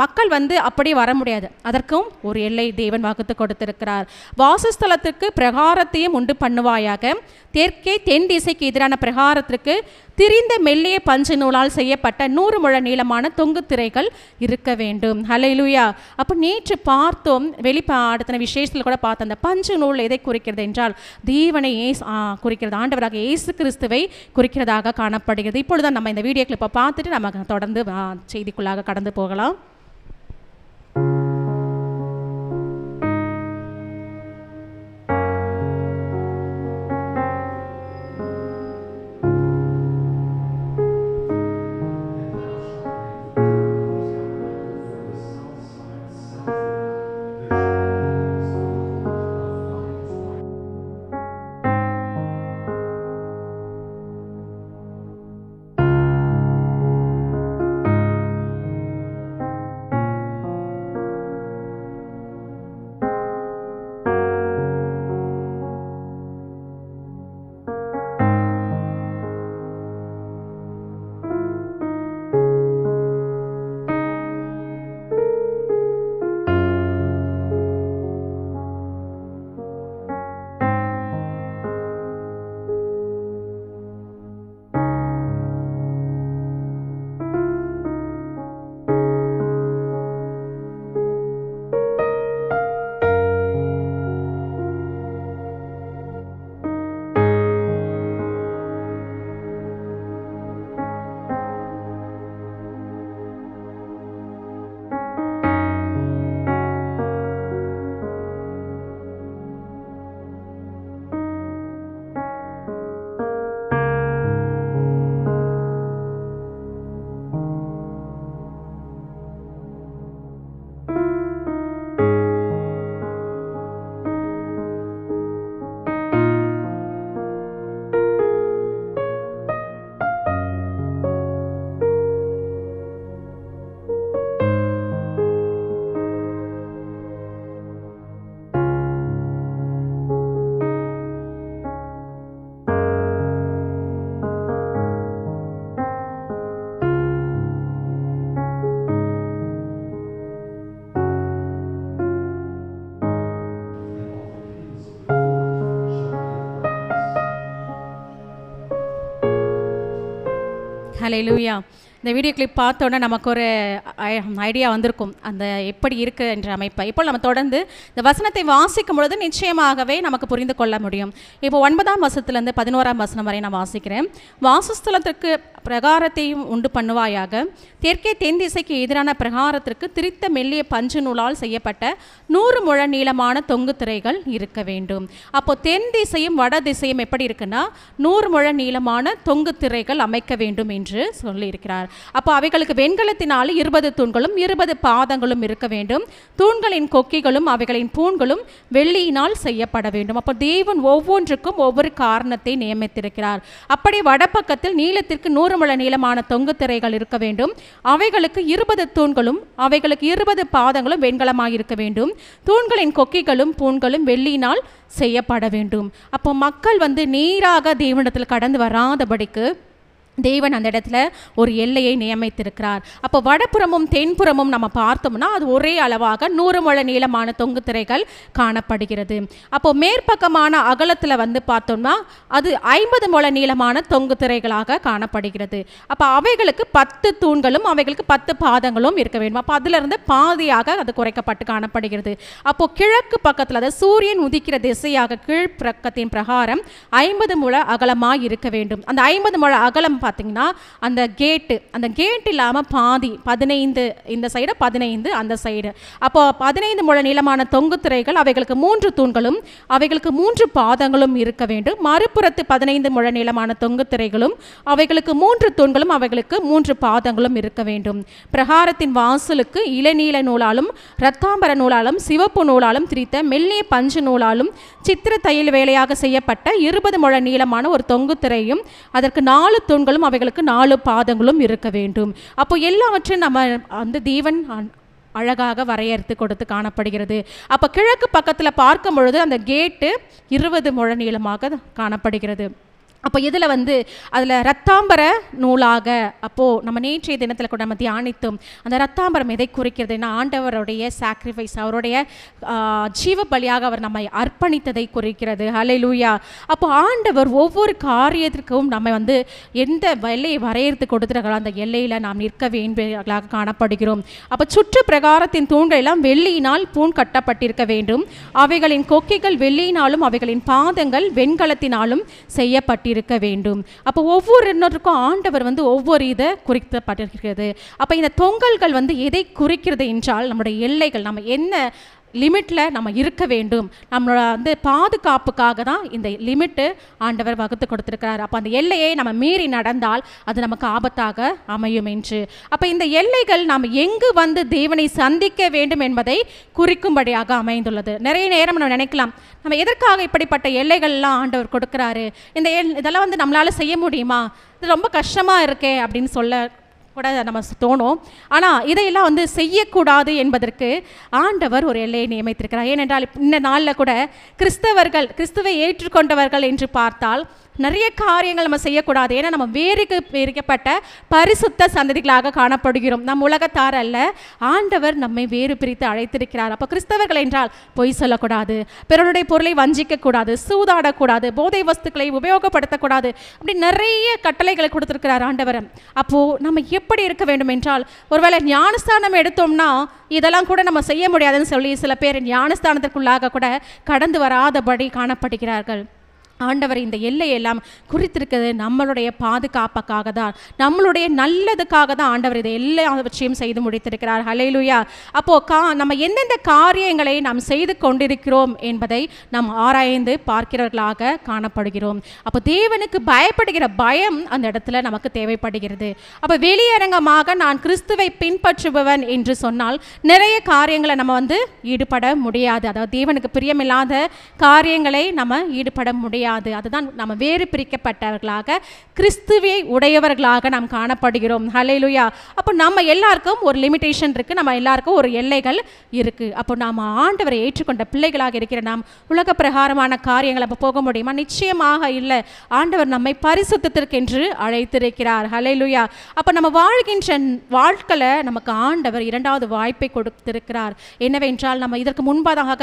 மக்கள் அப்படியே வர முடியாது. அதற்கும் ஒரு எல்லை தேவன் வகுத்து கொடுத்திருக்கிறார். வாசஸ்தலத்திற்கு பிரகாரத்தையும் உண்டு பண்ணுவாயாக. தெற்கே தென் திசைக்கு எதிரான பிரகாரத்திற்கு திரிந்த மெல்லிய பஞ்சு நூலால் செய்யப்பட்ட 100 முழ நீளமான தொங்கு திரைகள் இருக்க வேண்டும். ஹல்லேலூயா. அப்போ நேற்று பார்த்தோம், வெளிப்பாடுத்தின விசேஷத்தில் கூட பார்த்தோம், அந்த பஞ்சு நூல் எதை குறிக்கிறது என்றால் தேவனை குறிக்கிறது, ஆண்டவராக இயேசு கிறிஸ்துவை குறிக்கிறதாக காணப்படுகிறது. இப்பொழுது நம்ம இந்த வீடியோ கிளிப்பை பார்த்துட்டு நம்ம தொடர்ந்து செய்திக்குள்ளாக கடந்து போகலாம். ஹல்லேலூயா. இந்த வீடியோ கிளிப் பார்த்தோன்னே நமக்கு ஒரு ஐடியா வந்திருக்கும் அந்த எப்படி இருக்குது என்ற அமைப்பை. இப்போ நம்ம தொடர்ந்து இந்த வசனத்தை வாசிக்கும் பொழுது நிச்சயமாகவே நமக்கு புரிந்து கொள்ள முடியும். இப்போ 9ஆம் வசனத்திலேருந்து 11ஆம் வசனம் வரை நான் வாசிக்கிறேன். வாசஸ்தலத்திற்கு பிரகாரத்தையும் உண்டு பண்ணுவாயாக. தெற்கே தென் திசைக்கு எதிரான பிரகாரத்திற்கு திரித்த மெல்லிய பஞ்சு நூலால் செய்யப்பட்ட 100 முழ நீளமான தொங்கு திரைகள் இருக்க வேண்டும். அப்போ தென் திசையும் வட திசையும் எப்படி இருக்குன்னா 100 முழ நீளமான தொங்கு திரைகள் அமைக்க வேண்டும் என்று சொல்லியிருக்கிறார். அப்போ அவைகளுக்கு வெண்கலத்தினால் 20 தூண்களும் 20 பாதங்களும் இருக்க வேண்டும். தூண்களின் கொக்கிகளும் அவைகளின் பூண்களும் வெள்ளியினால் செய்யப்பட வேண்டும். அப்போ தேவன் ஒவ்வொன்றுக்கும் ஒவ்வொரு காரணத்தை நியமித்திருக்கிறார். அப்படி வடபக்கத்தில் நீளத்திற்கு 100 முழ நீளமான தொங்கு திரைகள் இருக்க வேண்டும். அவைகளுக்கு 20 தூண்களும் அவைகளுக்கு 20 பாதங்களும் வெண்கலமாக இருக்க வேண்டும். தூண்களின் கொக்கிகளும் பூண்களும் வெள்ளியினால் செய்யப்பட வேண்டும். அப்போ மக்கள் நேராக தேவனிடத்தில் கடந்து வராதபடிக்கு தேவன் அந்த இடத்துல ஒரு எல்லையை நியமித்திருக்கிறார். அப்போ வடப்புறமும் தென்புறமும் நம்ம பார்த்தோம்னா அது ஒரே அளவாக 100 முழ நீளமான தொங்கு திரைகள் காணப்படுகிறது. அப்போ மேற்பக்கமான அகலத்தில் பார்த்தோம்னா அது 50 முழ நீளமான தொங்கு திரைகளாக காணப்படுகிறது. அப்போ அவைகளுக்கு 10 தூண்களும் அவைகளுக்கு 10 பாதங்களும் இருக்க வேண்டும். அப்போ அதிலிருந்து பாதியாக அது குறைக்கப்பட்டு காணப்படுகிறது. அப்போ கிழக்கு பக்கத்தில் அதாவது சூரியன் உதிக்கிற திசையாக கீழ்ப்பக்கத்தின் பிரகாரம் 50 முழ அகலமாக இருக்க வேண்டும். அந்த 50 முழ அகலம் பார்த்தீங்கன்னா அந்த கேட் இல்லாமல் பாதி 15 இந்த சைடு 15 அந்த சைடு. அப்போ 15 முழ நீளமான தொங்கு திரைகள் அவைகளுக்கு 3 தூண்களும் அவைகளுக்கு 3 பாதங்களும் இருக்க வேண்டும். மறுபுறத்து 15 முழ நீளமான தொங்கு திரைகளும் அவைகளுக்கு 3 தூண்களும் அவைகளுக்கு 3 பாதங்களும் இருக்க வேண்டும். பிரகாரத்தின் வாசலுக்கு இளநீல நூலாலும் இரத்தாம்பர நூலாலும் சிவப்பு நூலாலும் திரித்த மெல்லிய பஞ்சு நூலாலும் சித்திர தையல் வேலையாக செய்யப்பட்ட 20 முழ நீளமான ஒரு தொங்கு திரையும் அதற்கு 4 தூண்களும் அவைகளுக்கு 4 பாதங்களும் இருக்க வேண்டும். அப்போ எல்லாவற்றையும் நம்ம தேவன் அழகாக வரையறுத்து கொடுத்து காணப்படுகிறது. அப்போ கிழக்கு பக்கத்தில் பார்க்கும் பொழுது அந்த கேட்டு 20 முழ நீளமாக காணப்படுகிறது. அப்போ இதில் வந்து அதில் ரத்தாம்பர நூலாக, அப்போது நம்ம நேற்றைய தினத்தில் கூட நம்ம தியானித்தோம். அந்த ரத்தாம்பரம் எதை குறிக்கிறதுனா ஆண்டவருடைய சாக்ரிஃபைஸ், அவருடைய ஜீவ பலியாக அவர் நம்மை அர்ப்பணித்ததை குறிக்கிறது. ஹல்லேலூயா. அப்போ ஆண்டவர் ஒவ்வொரு காரியத்திற்கும் நம்ம வந்து எந்த எல்லையை வரையறுத்து கொடுத்துருக்கிறோம் அந்த எல்லையில் நாம் நிற்க வேண்டியவர்களாக காணப்படுகிறோம். அப்போ சுற்று பிரகாரத்தின் தூண்கள் எல்லாம் வெள்ளியினால் பூண் கட்டப்பட்டிருக்க வேண்டும். அவைகளின் கொக்கிகள் வெள்ளியினாலும் அவைகளின் பாதங்கள் வெண்கலத்தினாலும் செய்யப்பட்டிருக்க வேண்டும். அப்போ ஒவ்வொருக்கும் ஆண்டவர் வந்து ஒவ்வொரு இதை குறிக்கப்பட்டிருக்கிறது. அப்போ இந்த தொங்கல்கள் வந்து எதை குறிக்கிறது என்றால் நம்முடைய எல்லைகள், நம்ம என்ன லிமிட்டில் நம்ம இருக்க வேண்டும், நம்மளோட வந்து பாதுகாப்புக்காக தான் இந்த லிமிட்டு ஆண்டவர் வகுத்து கொடுத்துருக்கிறார். அப்போ அந்த எல்லையை நம்ம மீறி நடந்தால் அது நமக்கு ஆபத்தாக அமையும் என்று. அப்போ இந்த எல்லைகள் நாம் எங்கு வந்து தேவனை சந்திக்க வேண்டும் என்பதை குறிக்கும்படியாக அமைந்துள்ளது. நிறைய நேரம் நம்ம நினைக்கலாம், நம்ம எதற்காக இப்படிப்பட்ட எல்லைகள்லாம் ஆண்டவர் கொடுக்குறாரு, இதெல்லாம் வந்து நம்மளால் செய்ய முடியுமா, இது ரொம்ப கஷ்டமாக இருக்கே அப்படின்னு சொல்ல கூட நம்ம தோணும். ஆனால் இதையெல்லாம் வந்து செய்யக்கூடாது என்பதற்கு ஆண்டவர் ஒரு எல்லையை நியமித்திருக்கிறார். ஏனென்றால் இந்த நாளில் கூட கிறிஸ்துவை ஏற்றுக்கொண்டவர்கள் என்று பார்த்தால் நிறைய காரியங்கள் நம்ம செய்யக்கூடாது. ஏன்னா நம்ம வேறுக்கப்பட்ட பரிசுத்த சந்ததிகளாக காணப்படுகிறோம். நம் உலகத்தார் அல்ல, ஆண்டவர் நம்மை வேறு பிரித்து அழைத்திருக்கிறார். அப்போ கிறிஸ்தவர்கள் என்றால் பொய் சொல்லக்கூடாது, பிறருடைய பொருளை வஞ்சிக்கக்கூடாது, சூதாடக்கூடாது, போதை வஸ்துக்களை உபயோகப்படுத்தக்கூடாது, அப்படி நிறைய கட்டளைகளை கொடுத்திருக்கிறார் ஆண்டவர். அப்போது நம்ம எப்படி இருக்க வேண்டும் என்றால், ஒருவேளை ஞானஸ்தானம் எடுத்தோம்னா இதெல்லாம் கூட நம்ம செய்ய முடியாதுன்னு சொல்லி சில பேர் ஞானஸ்தானத்திற்குள்ளாக கூட கடந்து வராதபடி காணப்படுகிறார்கள். ஆண்டவர் இந்த எல்லையெல்லாம் குறித்திருக்கிறது நம்மளுடைய பாதுகாப்புக்காக தான், நம்மளுடைய நல்லதுக்காக தான் ஆண்டவர் இதை எல்லாவற்றையும் செய்து முடித்திருக்கிறார். ஹல்லேலூயா. அப்போது நம்ம எந்தெந்த காரியங்களை நாம் செய்து கொண்டிருக்கிறோம் என்பதை நாம் ஆராய்ந்து பார்க்கிறவர்களாக காணப்படுகிறோம். அப்போ தேவனுக்கு பயப்படுகிற பயம் அந்த இடத்துல நமக்கு தேவைப்படுகிறது. அப்போ வெளியரங்கமாக நான் கிறிஸ்துவை பின்பற்றுபவன் என்று சொன்னால் நிறைய காரியங்களை நம்ம வந்து ஈடுபட முடியாது. அதாவது தேவனுக்கு பிரியமில்லாத காரியங்களை நம்ம ஈடுபட முடியாது. அதுதான் நம்ம வேறு பிரிக்கப்பட்டவர்களாக, கிறிஸ்துவை உடையவர்களாக நாம் காணப்படுகிறோம். ஹல்லேலூயா. அப்போ நம்ம எல்லாருக்கும் ஒரு லிமிட்டேஷன் இருக்குது, நம்ம எல்லாருக்கும் ஒரு எல்லைகள் இருக்குது. அப்போ நாம் ஆண்டவரை ஏற்றுக்கொண்ட பிள்ளைகளாக இருக்கிற நாம் உலக பிரகாரமான காரியங்களை அப்போ போக முடியுமா? நிச்சயமாக இல்லை. ஆண்டவர் நம்மை பரிசுத்தத்திற்கென்று அழைத்திருக்கிறார். ஹல்லேலூயா. அப்போ நம்ம வாழ்கின்ற வாழ்க்கையில் நமக்கு ஆண்டவர் இரண்டாவது வாய்ப்பை கொடுத்திருக்கிறார். என்னவென்றால், நம்ம இதற்கு முன்பதாக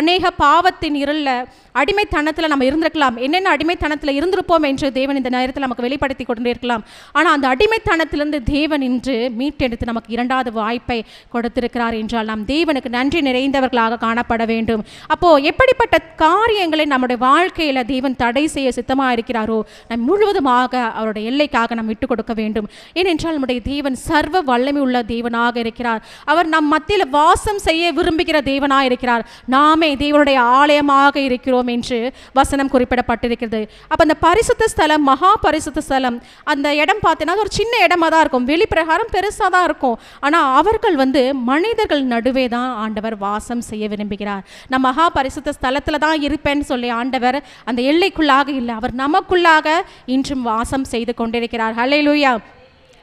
அநேக பாவத்தின் இருளில் அடிமைத்தனத்தில் நம்ம இருந்திருக்கலாம். என்னென்ன அடிமைத்தனத்தில் இருந்திருப்போம் என்று தேவன் இந்த நேரத்தில் நமக்கு வெளிப்படுத்தி கொண்டே இருக்கலாம். ஆனால் அந்த அடிமைத்தனத்திலிருந்து தேவன் இன்று மீட்டெடுத்து நமக்கு இரண்டாவது வாய்ப்பை கொடுத்திருக்கிறார் என்றால் நாம் தேவனுக்கு நன்றி நிறைந்தவர்களாக காணப்பட வேண்டும். அப்போது எப்படிப்பட்ட காரியங்களை நம்முடைய வாழ்க்கையில் தேவன் தடை செய்ய சித்தமாக இருக்கிறாரோ நம் முழுவதுமாக அவருடைய எல்லைக்காக நாம் விட்டு கொடுக்க வேண்டும். ஏனென்றால் நம்முடைய தேவன் சர்வ வல்லமை உள்ள தேவனாக இருக்கிறார். அவர் நம் மத்தியில் வாசம் செய்ய விரும்புகிற தேவனாக இருக்கிறார். நாமே தேவனுடைய ஆலயமாக இருக்கிறோம் என்று வசனம் குறிப்பிடப்பட்டிருக்கிறது. அப்போ அந்த பரிசுத்த ஸ்தலம், மகா பரிசுத்த ஸ்தலம், அந்த இடம் பார்த்தீங்கன்னா ஒரு சின்ன இடமா தான் இருக்கும், வெளிப்பிரகாரம் பெருசாக தான் இருக்கும். ஆனால் அவர்கள் வந்து மனிதர்கள் நடுவே தான் ஆண்டவர் வாசம் செய்ய விரும்புகிறார். நான் மகா பரிசுத்த ஸ்தலத்தில் தான் இருப்பேன்னு சொல்லி ஆண்டவர் அந்த எல்லைக்குள்ளாக இல்லை, அவர் நமக்குள்ளாக இன்றும் வாசம் செய்து கொண்டிருக்கிறார். ஹல்லேலூயா.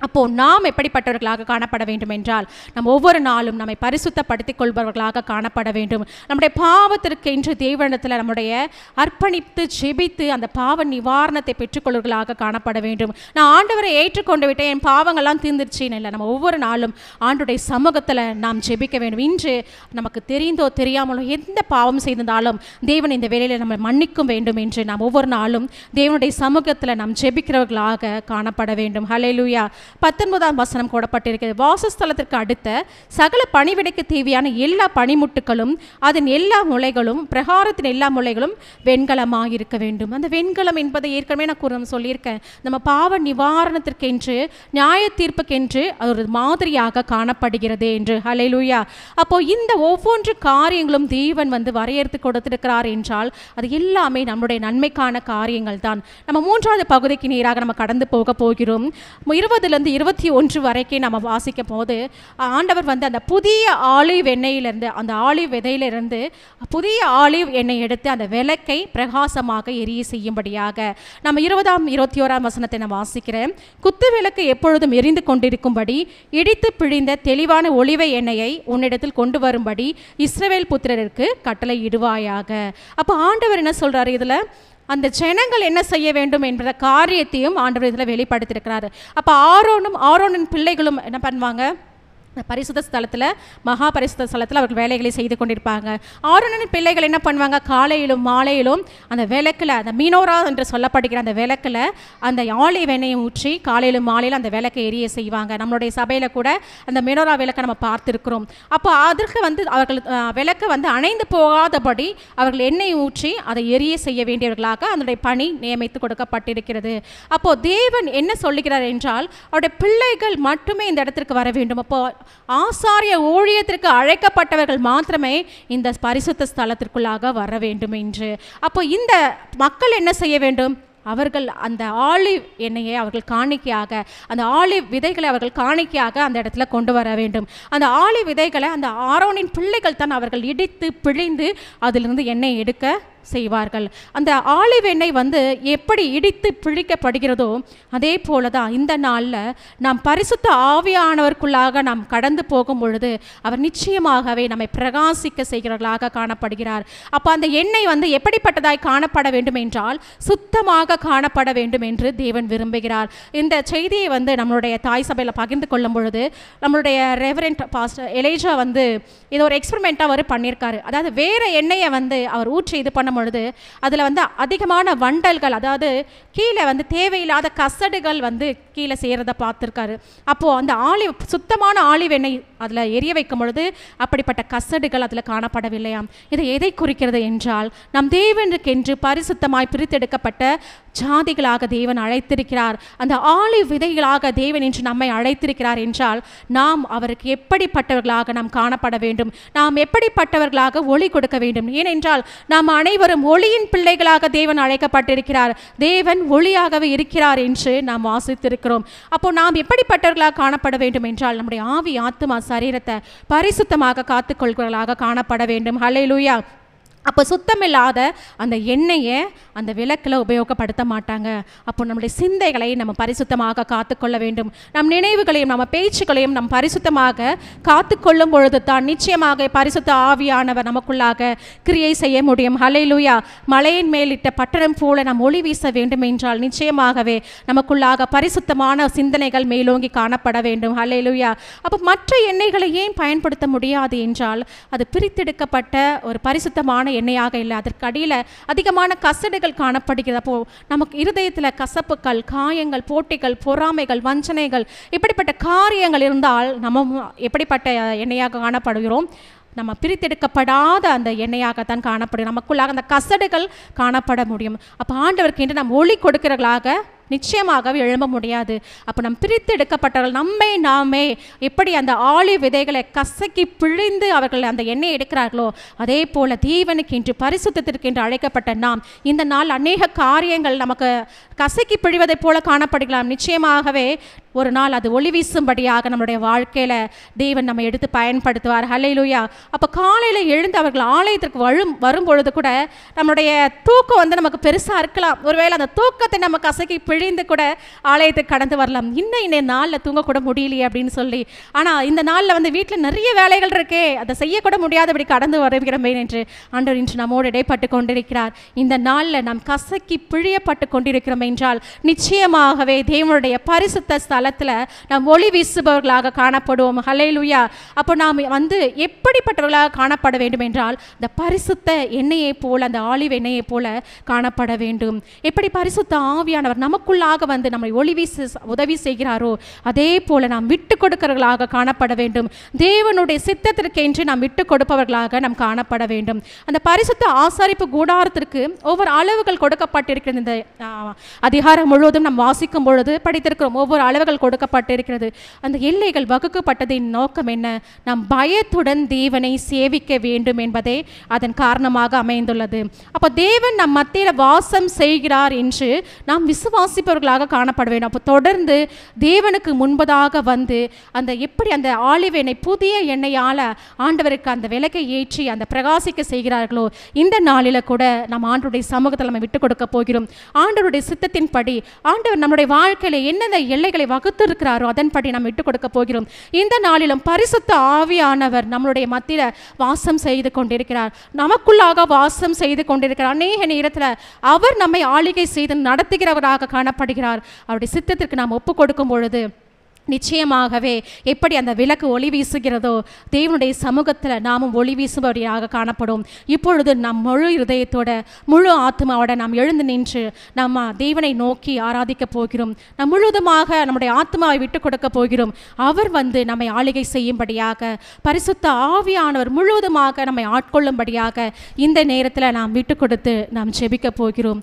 அப்போது நாம் எப்படிப்பட்டவர்களாக காணப்பட வேண்டும் என்றால், நம்ம ஒவ்வொரு நாளும் நம்மை பரிசுத்தப்படுத்திக் கொள்பவர்களாக காணப்பட வேண்டும். நம்முடைய பாவத்திற்கு என்று தேவனிடத்தில் நம்முடைய அர்ப்பணித்து ஜெபித்து அந்த பாவ நிவாரணத்தை பெற்றுக்கொள்வர்களாக காணப்பட வேண்டும். நான் ஆண்டவரை ஏற்றுக்கொண்டு விட்டேன், என் பாவங்கள்லாம் தீர்ந்துருச்சின்னு இல்லை. நம்ம ஒவ்வொரு நாளும் ஆண்டுடைய சமூகத்தில் நாம் ஜெபிக்க வேண்டும். இன்று நமக்கு தெரிந்தோ தெரியாமலோ எந்த பாவம் செய்திருந்தாலும் தேவன் இந்த வேளையில் நம்ம மன்னிக்கும் வேண்டும் என்று நாம் ஒவ்வொரு நாளும் தேவனுடைய சமூகத்தில் நாம் ஜெபிக்கிறவர்களாக காணப்பட வேண்டும். ஹல்லேலூயா. 19ஆம் வசனம் கூடப்பட்டிருக்கிறது. வாசஸ்தலத்திற்கு அடுத்த சகல பணிவிடைக்கு தேவையான எல்லா பனிமுட்டுகளும் அதன் எல்லா முளைகளும் பிரகாரத்தின் எல்லா முளைகளும் வெண்கலமாக இருக்க வேண்டும். அந்த வெண்கலம் என்பதை ஏற்கனவே நான் சொல்லியிருக்கேன். நம்ம பாவ நிவாரணத்திற்கென்று, நியாய தீர்ப்புக்கென்று அது ஒரு மாதிரியாக காணப்படுகிறது என்று. ஹல்லேலூயா. அப்போ இந்த ஒவ்வொன்று காரியங்களும் தேவன் வந்து வரையறுத்து கொடுத்திருக்கிறார் என்றால் அது எல்லாமே நம்முடைய நன்மைக்கான காரியங்கள் தான். நம்ம மூன்றாவது பகுதிக்கு நேராக நம்ம கடந்து போக போகிறோம். 20 21 வரைக்கும் நம்ம வாசிக்கும் போது ஆண்டவர் வந்து அந்த புதிய ஆலிவ் எண்ணெயிலிருந்து, அந்த ஆலிவ் விதையிலிருந்து புதிய ஆலிவ் எண்ணெய் எடுத்து அந்த விளக்கை பிரகாசமாக எரிய செய்யும்படியாக நம்ம 20ஆம் 21ஆம் வசனத்தை நான் வாசிக்கிறேன். குத்து விளக்கு எப்பொழுதும் எரிந்து கொண்டிருக்கும்படி இடித்து பிழிந்த தெளிவான ஒளிவை எண்ணெயை உன்னிடத்தில் கொண்டு வரும்படி இஸ்ரவேல் புத்திரருக்கு கட்டளை இடுவாயாக. அப்போ ஆண்டவர் என்ன சொல்றாரு இதில்? அந்த ஜனங்கள் என்ன செய்ய வேண்டும் என்ற காரியத்தையும் ஆண்டவர் இதில் வெளிப்படுத்தியிருக்கிறாரு. அப்போ ஆரோனின் பிள்ளைகளும் என்ன பண்ணுவாங்க, பரிசுத்த ஸ்தலத்தில், மகா பரிசுத்த ஸ்தலத்தில் அவர்கள் வேலைகளை செய்து கொண்டிருப்பாங்க. ஆரோனின் பிள்ளைகள் என்ன பண்ணுவாங்க, காலையிலும் மாலையிலும் அந்த விளக்கில், அந்த மீனோரா என்று சொல்லப்படுகிற அந்த விளக்கில் அந்த ஆலிவ் எண்ணெயை ஊற்றி காலையிலும் மாலையிலும் அந்த விளக்கை எரிய செய்வாங்க. நம்மளுடைய சபையில் கூட அந்த மீனோரா விளக்கை நம்ம பார்த்துருக்கிறோம். அப்போ அதற்கு அவர்கள் விளக்கை அணைந்து போகாதபடி அவர்கள் எண்ணெய் ஊற்றி அதை எரிய செய்ய வேண்டியவர்களாக அதனுடைய பணி நியமித்து கொடுக்கப்பட்டிருக்கிறது. அப்போது தேவன் என்ன சொல்லுகிறார் என்றால், அவருடைய பிள்ளைகள் மட்டுமே இந்த இடத்திற்கு வர வேண்டும். அப்போ ஆசாரிய ஊழியத்திற்கு அழைக்கப்பட்டவர்கள் மாத்திரமே இந்த பரிசுத்த ஸ்தலத்திற்குள்ளாக வர வேண்டும் என்று. அப்போ இந்த மக்கள் என்ன செய்ய வேண்டும், அவர்கள் அந்த ஆலிவ் எண்ணெயை அவர்கள் காணிக்கையாக, அந்த ஆலிவ் விதைகளை அவர்கள் காணிக்கையாக அந்த இடத்துல கொண்டு வர வேண்டும். அந்த ஆலிவ் விதைகளை அந்த ஆரோனின் பிள்ளைகள் தான் அவர்கள் இடித்து பிழிந்து அதிலிருந்து எண்ணெய் எடுக்க செய்வார்கள். அந்த ஆலிவ் எண்ணெய் எப்படி இடித்து பிழிக்கப்படுகிறதோ அதே போல தான் இந்த நாளில் நாம் பரிசுத்த ஆவியானவருக்குள்ளாக நாம் கடந்து போகும் பொழுது அவர் நிச்சயமாகவே நம்மை பிரகாசிக்க செய்கிறவர்களாக காணப்படுகிறார். அப்போ அந்த எண்ணெய் எப்படிப்பட்டதாய் காணப்பட வேண்டும் என்றால் சுத்தமாக காணப்பட வேண்டும் என்று தேவன் விரும்புகிறார். இந்த செய்தியை நம்மளுடைய தாய் சபையில் பகிர்ந்து கொள்ளும் பொழுது நம்மளுடைய ரெவரண்ட் பாஸ்டர் எலேஜா இது ஒரு எக்ஸ்பெரிமெண்ட்டாக அவர் பண்ணியிருக்காரு. அதாவது வேறு எண்ணெயை அவர் ஊற்றி இது பண்ண பொழுது அதில் அதிகமான வண்டல்கள், அதாவது கீழே தேவையில்லாத கசடுகள் கீழே செய்கிறத பார்த்துருக்காரு. அப்போது அந்த சுத்தமான ஆலிவ் எண்ணெய் அதில் எரிய வைக்கும் பொழுது அப்படிப்பட்ட கசடுகள் அதில் காணப்படவில்லையாம். இதை எதை குறிக்கிறது என்றால், நம் தேவனுக்கென்று பரிசுத்தமாய் பிரித்தெடுக்கப்பட்ட ஜாதிகளாக தேவன் அழைத்திருக்கிறார். அந்த ஆலிவ் விதைகளாக தேவன் என்று நம்மை அழைத்திருக்கிறார் என்றால் நாம் அவருக்கு எப்படிப்பட்டவர்களாக நாம் காணப்பட வேண்டும், நாம் எப்படிப்பட்டவர்களாக ஒளி கொடுக்க வேண்டும். ஏனென்றால் நாம் அனைவரும் ஒளியின் பிள்ளைகளாக தேவன் அழைக்கப்பட்டிருக்கிறார். தேவன் ஒளியாகவே இருக்கிறார் என்று நாம் வாசித்திருக்கிறோம். அப்போ நாம் எப்படிப்பட்டவர்களாக காணப்பட வேண்டும் என்றால் நம்முடைய ஆவி ஆத்துமா சரீரத்தை பரிசுத்தமாக காத்துக்கொள்கிறவர்களாக காணப்பட வேண்டும். ஹல்லேலூயா. அப்போ சுத்தமில்லாத அந்த எண்ணெயை அந்த விளக்கில் உபயோகப்படுத்த மாட்டாங்க. அப்போ நம்முடைய சிந்தைகளை நம்ம பரிசுத்தமாக காத்துக்கொள்ள வேண்டும். நம் நினைவுகளையும் நம்ம பேச்சுக்களையும் நம் பரிசுத்தமாக காத்துக்கொள்ளும் பொழுது தான் நிச்சயமாக பரிசுத்த ஆவியானவர் நமக்குள்ளாக கிரியை செய்ய முடியும். ஹல்லேலூயா. மலையின் மேலிட்ட பட்டணம் போல நாம் ஒளி வீச வேண்டும் என்றால் நிச்சயமாகவே நமக்குள்ளாக பரிசுத்தமான சிந்தனைகள் மேலோங்கி காணப்பட வேண்டும். ஹல்லேலூயா. அப்போ மற்ற எண்ணெய்களை ஏன் பயன்படுத்த முடியாது என்றால் அது பிரித்தெடுக்கப்பட்ட ஒரு பரிசுத்தமான எண்ணெயாக இல்லை. அதற்கு அடியில் அதிகமான கசடுகள் காணப்படுகிறது. அப்போ நமக்கு இருதயத்தில் கசப்புகள், காயங்கள், போட்டிகள், பொறாமைகள், வஞ்சனைகள், இப்படிப்பட்ட காரியங்கள் இருந்தால் நம்ம எப்படிப்பட்ட எண்ணெயாக காணப்படுகிறோம், நம்ம பிரித்தெடுக்கப்படாத அந்த எண்ணெயாகத்தான் காணப்படும். நமக்குள்ளாக அந்த கசடுகள் காணப்பட முடியும். அப்போ ஆண்டவருக்கு என்று நாம் ஒளி கொடுக்கிறவர்களாக நிச்சயமாகவே எழும்ப முடியாது. அப்போ நம் பிரித்தெடுக்கப்பட்டவர்கள் நம்மை நாமே எப்படி அந்த ஆலிவ் விதைகளை கசக்கி பிழிந்து அவர்கள் அந்த எண்ணெய் எடுக்கிறார்களோ அதே போல தேவனுக்கு என்று பரிசுத்தத்திற்கு என்று அழைக்கப்பட்ட நாம் இந்த நாள் அநேக காரியங்கள் நமக்கு கசக்கி பிழிவதைப் போல காணப்படுகலாம். நிச்சயமாகவே ஒரு நாள் அது ஒளி வீசும்படியாக நம்முடைய வாழ்க்கையில் தேவன் நம்ம எடுத்து பயன்படுத்துவார். ஹல்லேலூயா. அப்போ காலையில் எழுந்து அவர்கள் ஆலயத்திற்கு வரும் பொழுது கூட நம்முடைய தூக்கம் நமக்கு பெருசாக இருக்கலாம். ஒருவேளை அந்த தூக்கத்தை நம்ம கசக்கி பிழிந்து கூட ஆலயத்துக்கு கடந்து வரலாம். இன்னும் நாளில் தூங்கக்கூட முடியலையே அப்படின்னு சொல்லி. ஆனால் இந்த நாளில் வீட்டில் நிறைய வேலைகள் இருக்கே, அதை செய்யக்கூட முடியாதபடி கடந்து வருகிறோமே என்று ஆண்டவர் இன்று நம்மோடு இடைப்பட்டு கொண்டிருக்கிறார். இந்த நாளில் நாம் கசக்கி பிழியப்பட்டு கொண்டிருக்கிறோம் என்றால் நிச்சயமாகவே தேவனுடைய பரிசுத்த ஸ்தலத்தில் நாம் ஒளி வீசுபவர்களாக காணப்படுவோம். ஹல்லேலூயா. அப்போ நாம் எப்படிப்பட்டவர்களாக காணப்பட வேண்டும் என்றால் இந்த பரிசுத்த எண்ணெயை போல, அந்த ஆலிவ் எண்ணெயை போல காணப்பட வேண்டும். எப்படி பரிசுத்த ஆவியானவர் நமக்குள்ளாக நம்மை ஒளி வீச உதவி செய்கிறாரோ அதே போல நாம் விட்டு கொடுக்கிறவர்களாக காணப்பட வேண்டும். தேவனுடைய சித்தத்திற்கென்று நாம் விட்டு கொடுப்பவர்களாக நாம் காணப்பட வேண்டும். அந்த பரிசுத்த ஆசாரிப்பு கூடாரத்திற்கு ஒவ்வொரு அளவுகள் கொடுக்கப்பட்டிருக்கிறது. இந்த அதிகாரம் முழுவதும் நாம் வாசிக்கும் பொழுது படித்திருக்கிறோம். ஒவ்வொரு அளவுகள் கொடுக்கப்பட்டிருக்கிறது. அந்த எல்லைகள் வகுக்கப்பட்டதின் நோக்கம் என்ன? நாம் பயத்துடன் தேவனை சேவிக்க வேண்டும் என்பதே அதன் காரணமாக அமைந்துள்ளது. அப்போ தேவன் நம் மத்தியில் வாசம் செய்கிறார் என்று நாம் விசுவாச வாசிப்பவர்களாக காணப்பட வேண்டும். அப்போ தொடர்ந்து தேவனுக்கு முன்பதாக வந்து அந்த எப்படி அந்த ஆலிவ் எண்ணெய் புதிய எண்ணெயால் ஆண்டவருக்கு அந்த விளக்கை ஏற்றி அந்த பிரகாசிக்க செய்கிறார்களோ, இந்த நாளில் கூட நம்ம ஆண்டவருடைய சமூகத்தில் நம்ம விட்டு கொடுக்க போகிறோம். ஆண்டவருடைய சித்தத்தின்படி ஆண்டவர் நம்முடைய வாழ்க்கையில் என்னென்ன எல்லைகளை வகுத்து இருக்கிறாரோ அதன்படி நம்ம விட்டு கொடுக்க போகிறோம். இந்த நாளிலும் பரிசுத்த ஆவியானவர் நம்மளுடைய மத்தியில் வாசம் செய்து கொண்டிருக்கிறார், நமக்குள்ளாக வாசம் செய்து கொண்டிருக்கிறார். அநேக நேரத்தில் அவர் நம்மை ஆளுகை செய்து நடத்துகிறவராக காணப்படுகிறார். அவருடைய சித்தத்திற்கு நாம் ஒப்பு கொடுக்கும் பொழுது நிச்சயமாகவே எப்படி அந்த விளக்கு ஒளி வீசுகிறதோ, தேவனுடைய சமூகத்தில் நாமும் ஒளி வீசுபவராக காணப்படும். இப்பொழுது நம் முழு இருதயத்தோட முழு ஆத்மாவோட நாம் எழுந்து நின்று நம்ம தேவனை நோக்கி ஆராதிக்க போகிறோம். நம் முழுவதுமாக நம்முடைய ஆத்மாவை விட்டு கொடுக்க போகிறோம். அவர் வந்து நம்மை ஆளுகை செய்யும்படியாக, பரிசுத்த ஆவியானவர் முழுவதுமாக நம்மை ஆட்கொள்ளும்படியாக இந்த நேரத்தில் நாம் விட்டு கொடுத்து நாம் ஜெபிக்க போகிறோம்.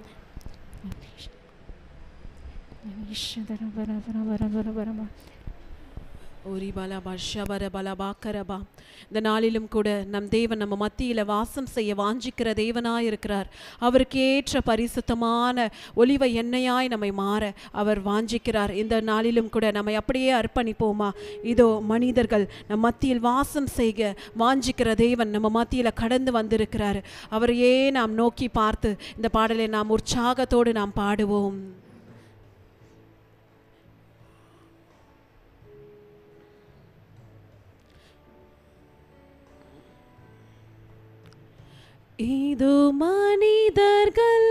இந்த நாளிலும் கூட நம் தேவன் நம்ம மத்தியில் வாசம் செய்ய வாஞ்சிக்கிற தேவனாய் இருக்கிறார். அவருக்கு ஏற்ற பரிசுத்தமான ஒலிவ எண்ணெயாய் நம்மை மாற அவர் வாஞ்சிக்கிறார். இந்த நாளிலும் கூட நம்மை அப்படியே அர்ப்பணிப்போமா? இதோ மனிதர்கள் நம் மத்தியில் வாசம் செய்ய வாஞ்சிக்கிற தேவன் நம்ம மத்தியில் கடந்து வந்திருக்கிறார். அவரையே நாம் நோக்கி பார்த்து இந்த பாடலை நாம் உற்சாகத்தோடு நாம் பாடுவோம். இதோ மனிதர்கள்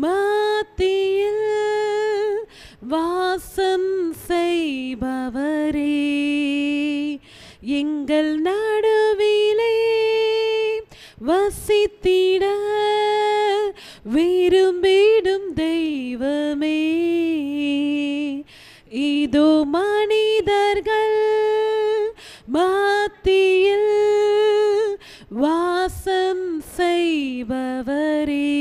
மத்தியில் வாசம் செய்பவரே, எங்கள் நடுவிலே வசித்திட விரும்பிடும் தெய்வமே. இதோ மனிதர்கள் மத்தியில் வாசம் செய்பவரே,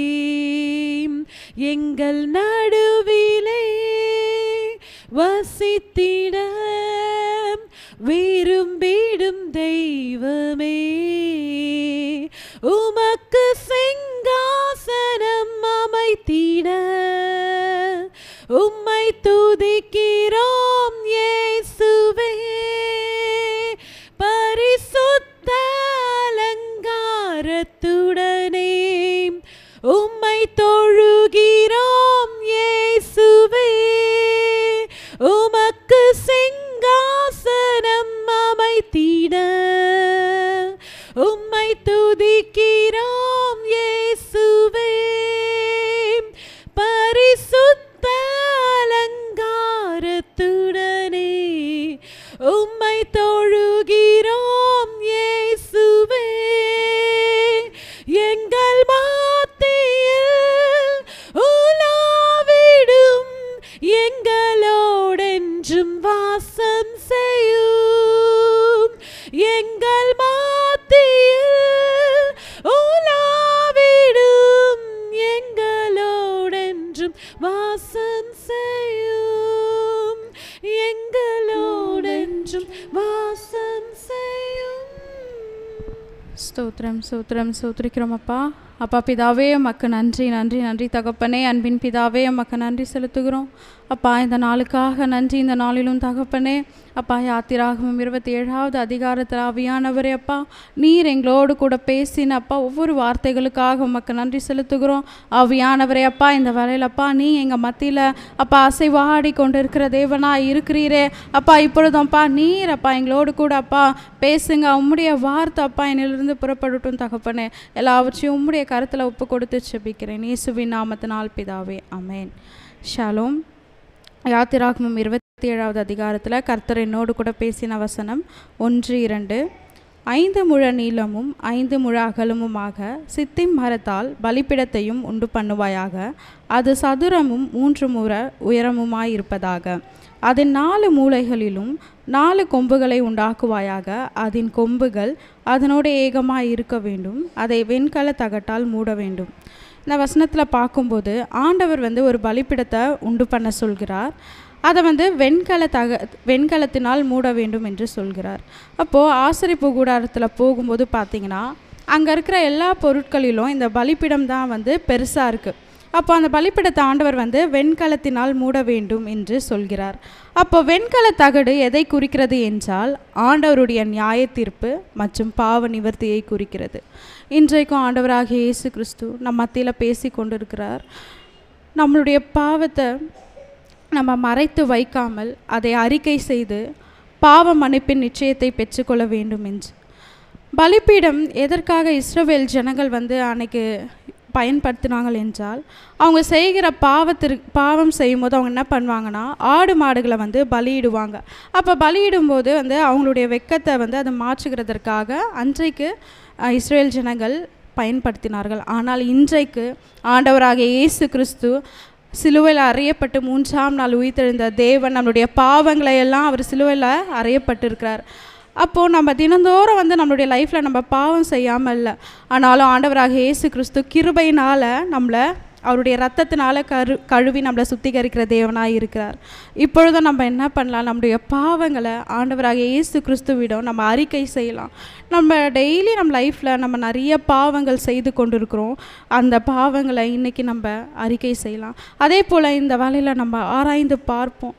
எங்கள் நடுவிலே வசித்திட விரும்பிடும் தெய்வமே. உமக்கு சிங்காசனம் அமைத்திட உம்மை துதிக்கிறோம் இயேசுவே. பரிசுத்த அலங்காரத்துடனே உம்மை தொழுகிறோம் இயேசுவே. உமக்கு சிங்காசனம் அமைத்திட உம்மை துதிக்கிறோம் இயேசுவே. பரிசுத்த அலங்காரத்துடனே உம்மை தொழுகிறோம் இயேசுவே. எங்கள் மத்தியில் உலாவிடும் எங்களோடென்றும் வாசம் செய்யும். எங்கள் மத்தியில் உலாவிடும் எங்களோடென்றும் வாசம் செய்யும். எங்களோடென்றும் வாசம் செய்யும். ஸ்தோத்திரம் ஸ்தோத்திரம் ஸ்தோத்திரிக்கிறோம் அப்பா. அப்பா பிதாவே உமக்கு நன்றி நன்றி நன்றி தகப்பனே. அன்பின் பிதாவே உமக்கு நன்றி செலுத்துகிறோம் அப்பா. இந்த நாளுக்காக நன்றி. இந்த நாளிலும் தகப்பனே அப்பா, யாத்திராகமம் 27வது அதிகாரத்தில் ஆவியானவரே அப்பா, நீர் எங்களோடு கூட பேசின அப்பா ஒவ்வொரு வார்த்தைகளுக்காக உமக்கு நன்றி செலுத்துகிறோம் ஆவியானவரே அப்பா. இந்த வேளையில் அப்பா நீ எங்கள் மத்தியில் அப்பா அசைவாடி கொண்டு இருக்கிற தேவனாக இருக்கிறீரே அப்பா. இப்பொழுதும் அப்பா நீர் அப்பா எங்களோடு கூட அப்பா பேசுங்க. உம்முடைய வார்த்தை அப்பா என்னிலிருந்து புறப்படட்டும் தகப்பனே. எல்லாவற்றையும் உம்முடைய கருத்தில் ஒப்பு கொடுத்து செபிக்கிறேன் இயேசுவின் நாமத்தினால் பிதாவே, ஆமென். ஷாலோம். யாத்திராகமம் 27வது அதிகாரத்தில் கர்த்தர் என்னோடு கூட பேசின வசனம் 1-2. 5 முழ நீளமும் 5 முழ அகலமுமாக சித்திம் மரத்தால் பலிப்பிடத்தையும் உண்டு பண்ணுவாயாக. அது சதுரமும் 3 முழ உயரமுமாயிருப்பதாக. அதன் 4 மூலைகளிலும் 4 கொம்புகளை உண்டாக்குவாயாக. அதன் கொம்புகள் அதனோடு ஏகமாக இருக்க வேண்டும். அதை வெண்கல தகட்டால் மூட வேண்டும். இந்த வசனத்தில் பார்க்கும்போது ஆண்டவர் ஒரு பலிப்பிடத்தை உண்டு பண்ண சொல்கிறார். அதை வெண்கலத்தினால் மூட வேண்டும் என்று சொல்கிறார். அப்போது ஆசரிப்பு கூடாரத்தில் போகும்போது பார்த்திங்கன்னா அங்கே இருக்கிற எல்லா பொருட்களிலும் இந்த பலிப்பிடம் தான் பெருசாக இருக்குது. அப்போ அந்த பலிபீடத்தை ஆண்டவர் வந்து வெண்கலத்தினால் மூட வேண்டும் என்று சொல்கிறார். அப்போ வெண்கல தகடு எதை குறிக்கிறது என்றால் ஆண்டவருடைய நியாய தீர்ப்பு மற்றும் பாவ நிவர்த்தியை குறிக்கிறது. இன்றைக்கும் ஆண்டவராகிய இயேசு கிறிஸ்து நம் மத்தியில் பேசி கொண்டிருக்கிறார். நம்மளுடைய பாவத்தை நம்ம மறைத்து வைக்காமல் அதை அறிக்கை செய்து பாவ மன்னிப்பின் நிச்சயத்தை பெற்றுக்கொள்ள வேண்டும் என்று. பலிபீடம் எதற்காக இஸ்ரவேல் ஜனங்கள் வந்து அன்னைக்கு பயன்படுத்தினாங்க என்றால், அவங்க செய்கிற பாவம் செய்யும்போது அவங்க என்ன பண்ணுவாங்கன்னா ஆடு மாடுகளை வந்து பலியிடுவாங்க. அப்போ பலியிடும்போது வந்து அவங்களுடைய வெட்கத்தை வந்து அதை மாற்றுகிறதற்காக அன்றைக்கு இஸ்ரவேல் ஜனங்கள் பயன்படுத்தினார்கள். ஆனால் இன்றைக்கு ஆண்டவராகிய இயேசு கிறிஸ்து சிலுவையில் அறையப்பட்டு 3ஆம் நாள் உயிர்த்தெழுந்த தேவன் நம்மளுடைய பாவங்களை எல்லாம் அவர் சிலுவையில் அறையப்பட்டிருக்கிறார். அப்போது நம்ம தினந்தோறும் வந்து நம்மளுடைய லைஃப்பில் நம்ம பாவம் செய்யாமல் இல்லை, ஆனாலும் ஆண்டவராகிய இயேசு கிறிஸ்து கிருபையினால் நம்மளை அவருடைய இரத்தத்தினால கழுவி நம்மளை சுத்திகரிக்கிற தேவனாக இருக்கிறார். இப்பொழுதும் நம்ம என்ன பண்ணலாம், நம்முடைய பாவங்களை ஆண்டவராகிய இயேசு கிறிஸ்துவிடம் நம்ம அறிக்கை செய்யலாம். நம்ம டெய்லி நம்ம லைஃப்பில் நம்ம நிறைய பாவங்கள் செய்து கொண்டிருக்கிறோம். அந்த பாவங்களை இன்றைக்கி நம்ம அறிக்கை செய்யலாம். அதே போல் இந்த வேலையில் நம்ம ஆராய்ந்து பார்ப்போம்.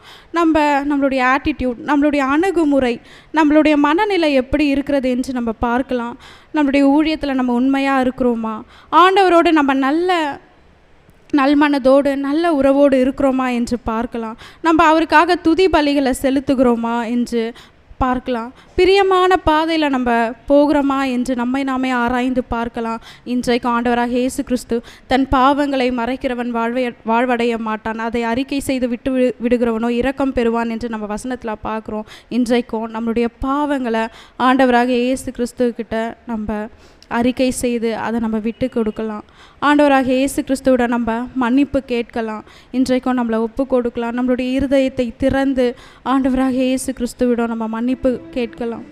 நம்மளுடைய ஆட்டிடியூட், நம்மளுடைய அணுகுமுறை, நம்மளுடைய மனநிலை எப்படி இருக்கிறது என்று நம்ம பார்க்கலாம். நம்மளுடைய ஊழியத்தில் நம்ம உண்மையாக இருக்கிறோமா, ஆண்டவரோடு நம்ம நல்மனதோடு நல்ல உறவோடு இருக்கிறோமா என்று பார்க்கலாம். நம்ம அவருக்காக துதி பலிகளை செலுத்துகிறோமா என்று பார்க்கலாம். பிரியமான பாதையில் நம்ம போகிறோமா என்று நம்மை நாமே ஆராய்ந்து பார்க்கலாம். இன்றைக்கு ஆண்டவராக இயேசு கிறிஸ்து தன் பாவங்களை மறைக்கிறவன் வாழ்வடைய மாட்டான், அதை அறிக்கை செய்து விடுகிறவனோ இரக்கம் பெறுவான் என்று நம்ம வசனத்தில் பார்க்குறோம். இன்றைக்கும் நம்மளுடைய பாவங்களை ஆண்டவராக இயேசு கிறிஸ்துக்கிட்ட நம்ம அறிக்கை செய்து அதை நம்ம விட்டு கொடுக்கலாம். ஆண்டவராக இயேசு கிறிஸ்துவோட நம்ம மன்னிப்பு கேட்கலாம். இன்றைக்கும் நம்மளை ஒப்பு கொடுக்கலாம். நம்மளுடைய இருதயத்தை திறந்து ஆண்டவராக இயேசு கிறிஸ்துவிடம் நம்ம மன்னிப்பு கேட்கலாம்.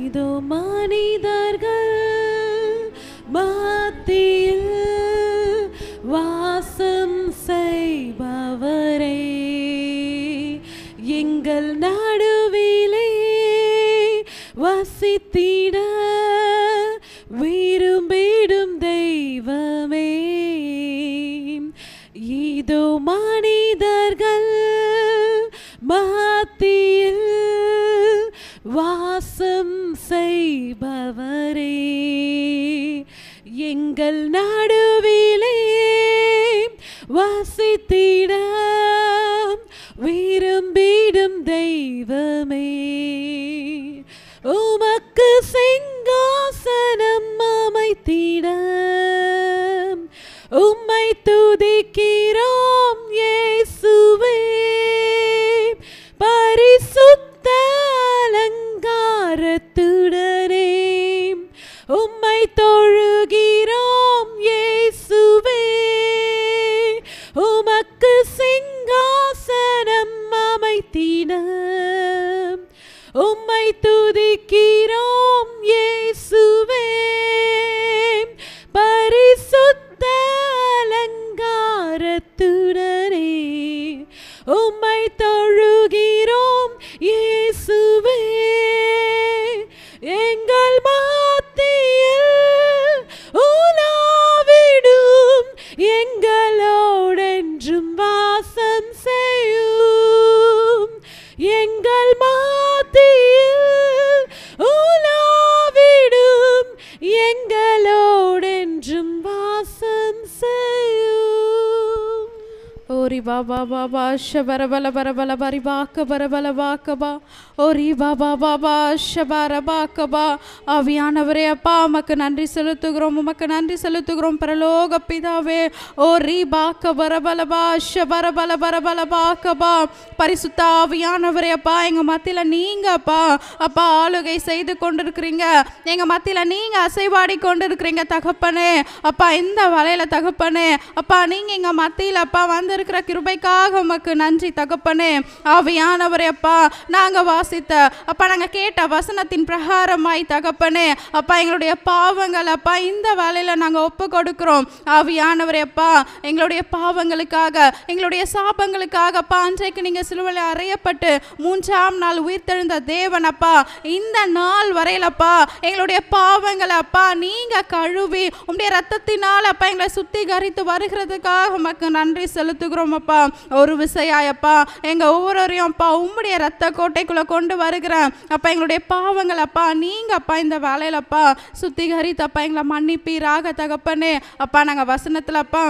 இதோ மனிதர்கள் மத்தியில் வாசம் செய்பவரே, எங்கள் நடுவிலே வசித்திட விரும்பிடும் தெய்வமே, இதோ மனிதர்கள் மத்தியில் வாசம் செய்பவரே, எங்கள் நடுவிலே வசித்திட விரும்பிடும் தெய்வமே, உமக்கு சிங்காசனம் அமைத்திட உம்மை துதிக்கிறோம் இயேசுவே, பரிசுத்த அலங்காரத்துடனே உம்மை தொழுகிறோம் இயேசுவே, உமக்கு சிங்காசனம் அமைத்திட உம்மை துதிக்கிறோம் இயேசுவே, பரிசுத்த அலங்காரத்துடனே உம்மை தொழுகிறோம் இயேசுவே, எங்கள் மத்தியில் உலாவிடும் எங்களோடென்றும் வாசம் செய்யும், எங்கள் மத்தியில் உலாவிடும் எங்களோடென்றும் வாசம் செய்யும். ஓரி பாபா பாபா ஷபரபல பரபல பரிபாக்க பரபல பாக்கபா, ஓரி பாபா பாபா ஷபரபாக்கபா. ஆவியானவரே அப்பா உமக்கு நன்றி செலுத்துகிறோம், உமக்கு நன்றி செலுத்துகிறோம் பரலோக பிதாவே. ஓரி பாக்க பரபலபா ஷபரபல பரபல பாக்கபா. பரிசுத்த ஆவியானவரே அப்பா எங்கள் மத்தியில் நீங்கள் அப்பா ஆளுகை செய்து கொண்டிருக்கிறீங்க, எங்கள் மத்தியில் நீங்கள் அசைவாடி கொண்டிருக்கிறீங்க தகப்பனே. அப்பா இந்த வலையில் தகப்பனே அப்பா நீங்கள் எங்கள் மத்தியில் அப்பா வந்திருக்கிற கிருபைக்காக உமக்கு நன்றி தகப்பனே. ஆவியானவரே அப்பா, நாங்கள் வாசித்த அப்பா நாங்கள் கேட்ட வசனத்தின் பிரகாரமாய் தகப்பனே அப்பா எங்களுடைய பாவங்கள் அப்பா இந்த வேலையில் நாங்கள் ஒப்பு கொடுக்கிறோம். ஆவியானவரே அப்பா, எங்களுடைய பாவங்களுக்காக எங்களுடைய சாபங்களுக்காக அப்பா அன்றைக்கு நீங்கள் சிலுவையில் அறையப்பட்டு 3ஆம் நாள் உயிர்த்தெழுந்த தேவன் அப்பா, இந்த நாள் வரையிலப்பா எங்களுடைய பாவங்களை அப்பா நீங்கள் கழுவி உங்களுடைய ரத்தத்தினால் அப்பா எங்களை சுத்திகரித்து வருகிறதுக்காக உமக்கு நன்றி செலுத்துகிறோம் அப்பா. ஒரு விசையாயப்பா எங்கள் ஒவ்வொருவரையும் அப்பா உம்முடைய ரத்த கோட்டைக்குள்ளே கொண்டு வருகிறேன் அப்பா. எங்களுடைய பாவங்கள் அப்பா நீங்கள் அப்பா இந்த வேலையிலப்பா சுத்திகரித்து அப்பா எங்களை மன்னிப்பீராக தகப்பனே. அப்பா நாங்கள் வசனத்தில் அப்பா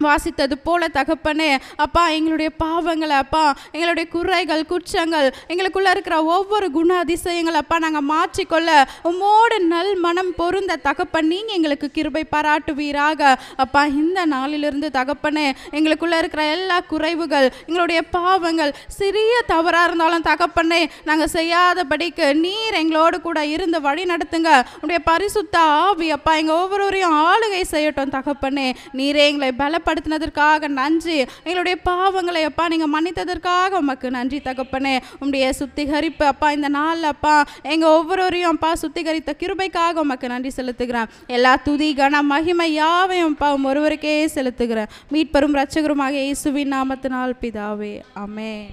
வாசித்தது போல தகப்பனே அப்பா எங்களுடைய பாவங்களை அப்பா எங்களுடைய குறைகள் குற்றங்கள் எங்களுக்குள்ளே இருக்கிற ஒவ்வொரு குண அதிசயங்கள் அப்பா நாங்கள் மாற்றிக்கொள்ள உம்மோடு நல் மனம் பொருந்த தகப்பன் நீங்கள் எங்களுக்கு கிருபை பாராட்டுவீராக அப்பா. இந்த நாளிலிருந்து தகப்பனே எங்களுக்குள்ளே இருக்கிற எல்லா குறைவுகள் எங்களுடைய பாவங்கள் சிறிய தவறாக இருந்தாலும் தகப்பனே நாங்கள் செய்யாதபடிக்கு நீர் எங்களோடு கூட இருந்து வழி நடத்துங்க. உடைய பரிசுத்த ஆவி அப்பா எங்கள் ஒவ்வொருவரையும் ஆளுகை செய்யட்டும் தகப்பனே. நீரே எங்களை பலப்படுத்தினதற்காக நன்றி. எங்களுடைய பாவங்களை அப்பா நீங்கள் மன்னித்ததற்காக உமக்கு நன்றி தகப்பனே. உங்களுடைய சுத்திகரிப்பு அப்பா இந்த நாளில் அப்பா எங்கள் ஒவ்வொருவரையும் அப்பா சுத்திகரித்த கிருபைக்காக உமக்கு நன்றி செலுத்துகிறேன். எல்லா துதி கன மகிமை யாவையும் அப்பா ஒருவருக்கே செலுத்துகிறேன். மீட்பெரும் இரட்சகருமாக இயேசுவின் நாமத்தினால் பிதாவே, ஆமென்.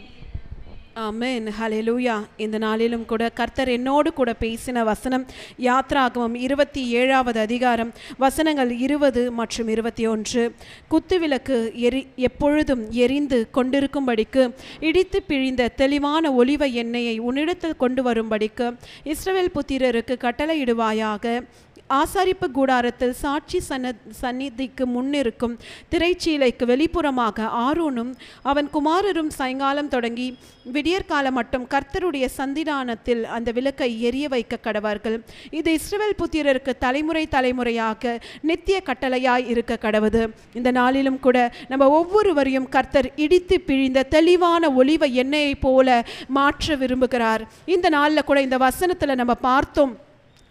ஆமென். ஹல்லேலூயா. இந்த நாளிலும் கூட கர்த்தர் என்னோடு கூட பேசின வசனம் யாத்ராகமம் 27வது அதிகாரம் வசனங்கள் 20 மற்றும் 21. குத்துவிளக்கு எப்பொழுதும் எரிந்து கொண்டிருக்கும்படிக்கு இடித்து பிழிந்த தெளிவான ஒலிவ எண்ணெயை உன்னிடத்தில் கொண்டு வரும்படிக்கு இஸ்ரவேல் புத்திரருக்கு கட்டளையிடுவாயாக. ஆசாரிப்பு கூடாரத்தில் சாட்சி சந்நிதிக்கு முன்னிருக்கும் திரைச்சீலைக்கு வெளிப்புறமாக ஆரோனும் அவன் குமாரரும் சாயங்காலம் தொடங்கி விடியற்காலம் மட்டும் கர்த்தருடைய சந்திதானத்தில் அந்த விளக்கை எரிய வைக்க கடவார்கள். இது இஸ்ரவேல் புத்திரருக்கு தலைமுறை தலைமுறையாக நித்திய கட்டளையாய் இருக்க கடவுது. இந்த நாளிலும் கூட நம்ம ஒவ்வொருவரையும் கர்த்தர் இடித்து பிழிந்த தெளிவான ஒலிவ எண்ணெயை போல மாற்ற விரும்புகிறார். இந்த நாளில் கூட இந்த வசனத்தில் நம்ம பார்த்தோம்,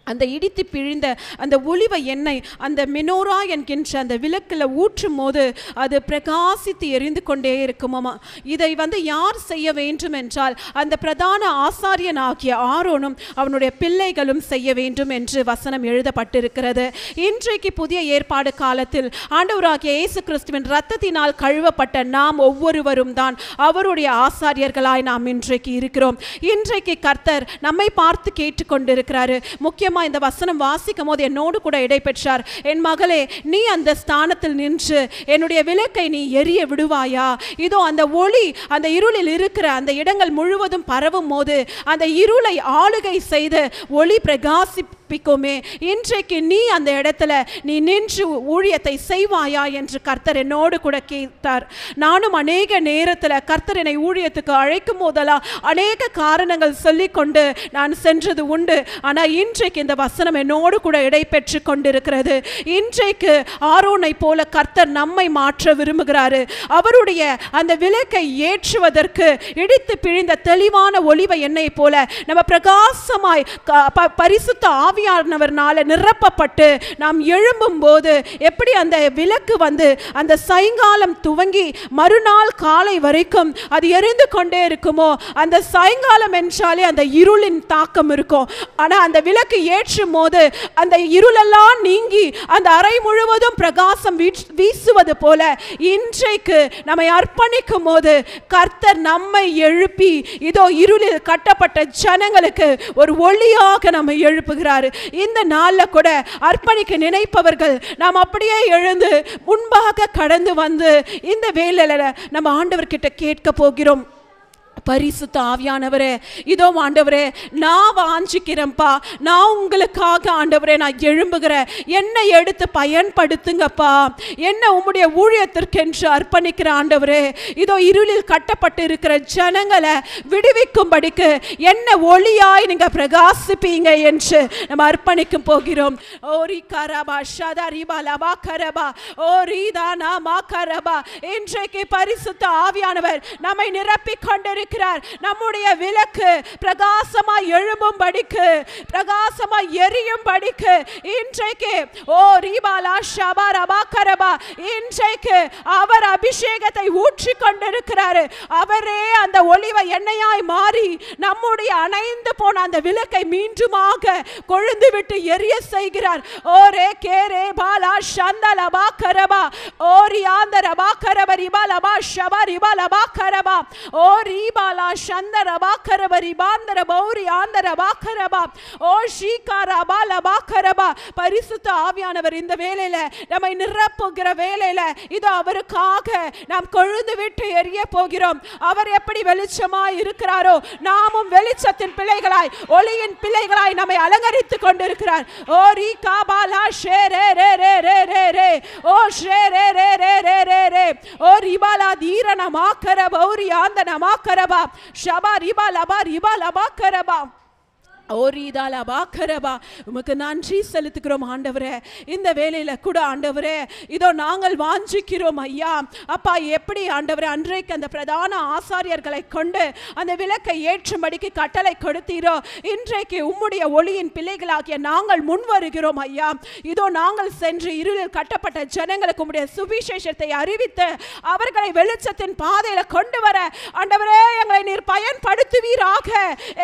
அந்த இடித்து பிழிந்த அந்த ஒலிவ எண்ணெய் அந்த மெனோரா என்கின்ற அந்த விளக்கில் ஊற்றும் போது அது பிரகாசித்து எரிந்து கொண்டே இருக்குமாமா. இதை யார் செய்ய வேண்டும் என்றால் அந்த பிரதான ஆசாரியனாகிய ஆரோனும் அவனுடைய பிள்ளைகளும் செய்ய வேண்டும் என்று வசனம் எழுதப்பட்டிருக்கிறது. இன்றைக்கு புதிய ஏற்பாடு காலத்தில் ஆண்டவராகிய இயேசு கிறிஸ்துவின் இரத்தத்தினால் கழுவப்பட்ட நாம் ஒவ்வொருவரும் தான் அவருடைய ஆசாரியர்களாய் நாம் இன்றைக்கு இருக்கிறோம். இன்றைக்கு கர்த்தர் நம்மை பார்த்து கேட்டுக்கொண்டிருக்கிறாரு. முக்கியமாக இந்த வசனம் வாசிக்கும் போது என்னோடு கூட இடை பெற்றார். என் மகளே, நீ அந்த ஸ்தானத்தில் நின்று என்னுடைய விளக்கை நீ எரிய விடுவாயா? இதோ அந்த ஒளி அந்த இருளில் இருக்கிற அந்த இடங்கள் முழுவதும் பரவும் போது அந்த இருளை ஆளுகை செய்து ஒளி பிரகாசிப்பிக்குமே. இன்றைக்கு நீ அந்த இடத்துல நீ நின்று ஊழியத்தை செய்வாயா என்று கர்த்தர் என்னோடு கூட கேட்டார். நானும் அநேக நேரத்தில் கர்த்தர் என்னை ஊழியத்துக்கு அழைக்கும் போதெல்லாம் அநேக காரணங்கள் சொல்லிக்கொண்டு நான் சென்றது உண்டு. ஆனால் இன்றைக்கு இந்த வசனம் என்னோடு கூட இடை பெற்று கொண்டிருக்கிறது. இன்றைக்கு ஆரோனை போல கர்த்தர் நம்மை மாற்ற விரும்புகிறாரு. அவருடைய அந்த விளக்கை ஏற்றுவதற்கு இடித்து பிழிந்த தெளிவான ஒலிவ எண்ணெய் போல நம்ம பிரகாசமாய் பரிசுத்த ஆவியானவர்னால நிரப்பப்பட்டு நாம் எழும்பும் போது எப்படி அந்த விளக்கு அந்த சாயங்காலம் துவங்கி மறுநாள் காலை வரைக்கும் அது எரிந்து கொண்டே இருக்குமோ, அந்த சாயங்காலம் என்றாலே அந்த இருளின் தாக்கம் இருக்கும். ஆனால் அந்த விளக்கு ஏற்றும் போது அந்த இருளெல்லாம் நீங்கி அந்த அறை முழுவதும் பிரகாசம் வீசுவது போல இன்றைக்கு நம்மை அர்ப்பணிக்கும் போது கர்த்தர் நம்மை எழுப்பி இதோ இருளில் கட்டப்பட்ட ஜனங்களுக்கு ஒரு ஒளியாக நம்மை எழுப்புகிறார். இந்த நாளில் கூட அர்ப்பணிக்க நினைப்பவர்கள் நாம் அப்படியே எழுந்து முன்பாக கடந்து வந்து இந்த வேளையில நம்ம ஆண்டவர்கிட்ட கேட்க போகிறோம். பரிசுத்த ஆவியானவரே, இதோ ஆண்டவரே நான் வாஞ்சிக்கிறேன்ப்பா, நான் உங்களுக்காக ஆண்டவரே நான் எழும்புகிறேன், என்னை எடுத்து பயன்படுத்துங்கப்பா, என்ன உம்முடைய ஊழியத்திற்கென்று அர்ப்பணிக்கிற ஆண்டவரே. இதோ இருளில் கட்டப்பட்டு இருக்கிற ஜனங்களை விடுவிக்கும்படிக்கு என்ன ஒளியாய் நீங்க பிரகாசிப்பீங்க என்று நம்ம அர்ப்பணிக்கும் போகிறோம். ஓரி கரபா ஷதரிபா லபா கரபா ஓரி தானா மா கரபா. இன்றைக்கு பரிசுத்த ஆவியானவர் நம்மை நிரப்பிக் கொண்டிருக்கிறார். இருக்கிறார். நம்முடைய விளக்கு பிரகாசமாய் எழும்பும்படிக்கு, பிரகாசமாய் எரியும்படிக்கு இன்றைக்கு ஓ ரீபாலா ஷபா ரபா கரபா இன்றைக்கு அவர் அபிஷேகத்தை ஊற்றி கொண்டிருக்கிறார். அவரே அந்த ஒலிவ எண்ணெயாய் மாறி நம்முடைய அணைந்து போன அந்த விளக்கை மீண்டுமாக கொழுந்து விட்டு எரிய செய்கிறார். ஓரே கேரே பாலா ஷந்தலபா கரபா ஓரி ஆந்தரபா கரப ரிபாலபா ஷபா ரிபாலபா கரபா ஓ ரிபாலா ஷந்தரபா கரப ரிபாந்தர பௌரி ஆந்தரபா கரபா ஓ ஷீகாரபா லபா கரபா. பரிசுத்த ஆவியானவர் இந்த வேளையில நம்மை நிரப்புகிற வேளையில இதோ அவருக்காக நாம் கொழுந்து விட்டு எரிய போகிறோம். அவர் எப்படி வெளிச்சமாய் இருக்கிறாரோ நாமும் வெளிச்சத்தின் பிள்ளைகளாய் ஒளியின் பிள்ளைகளாய் நம்மை அலங்கரித்துக் கொண்டிருக்கிறார். ஓ ரீ காபாலா ஷேரே ரே ரே ரே ரே ரே ஓ ஷேரே ரே ரே ரே ரே ரே ஓ ரிபாலா தீரன மாக்கர பௌரி ஆந்தன மாக்கரபா ஷபா ரிபா லபா ரிபா லபா கரபா உமக்கு நன்றி செலுத்துகிறோம் ஆண்டவரே. இந்த வேளையில கூட ஆண்டவரே இதோ நாங்கள் வாஞ்சிக்கிறோம் ஐயா. அப்பா எப்படி ஆண்டவரே அன்றைக்கு அந்த பிரதான ஆசாரியர்களை கொண்டு அந்த விளக்கை ஏற்றும்படிக்கு கட்டளை கொடுத்தீரோ, இன்றைக்கு உம்முடைய ஒளியின் பிள்ளைகளாகிய நாங்கள் முன் வருகிறோம் ஐயா. இதோ நாங்கள் சென்று இருளில் கட்டப்பட்ட ஜனங்களுக்கு உம்முடைய சுவிசேஷத்தை அறிவித்து அவர்களை வெளிச்சத்தின் பாதையில கொண்டு வர ஆண்டவரே எங்களை நீர் பயன்படுத்துவீராக.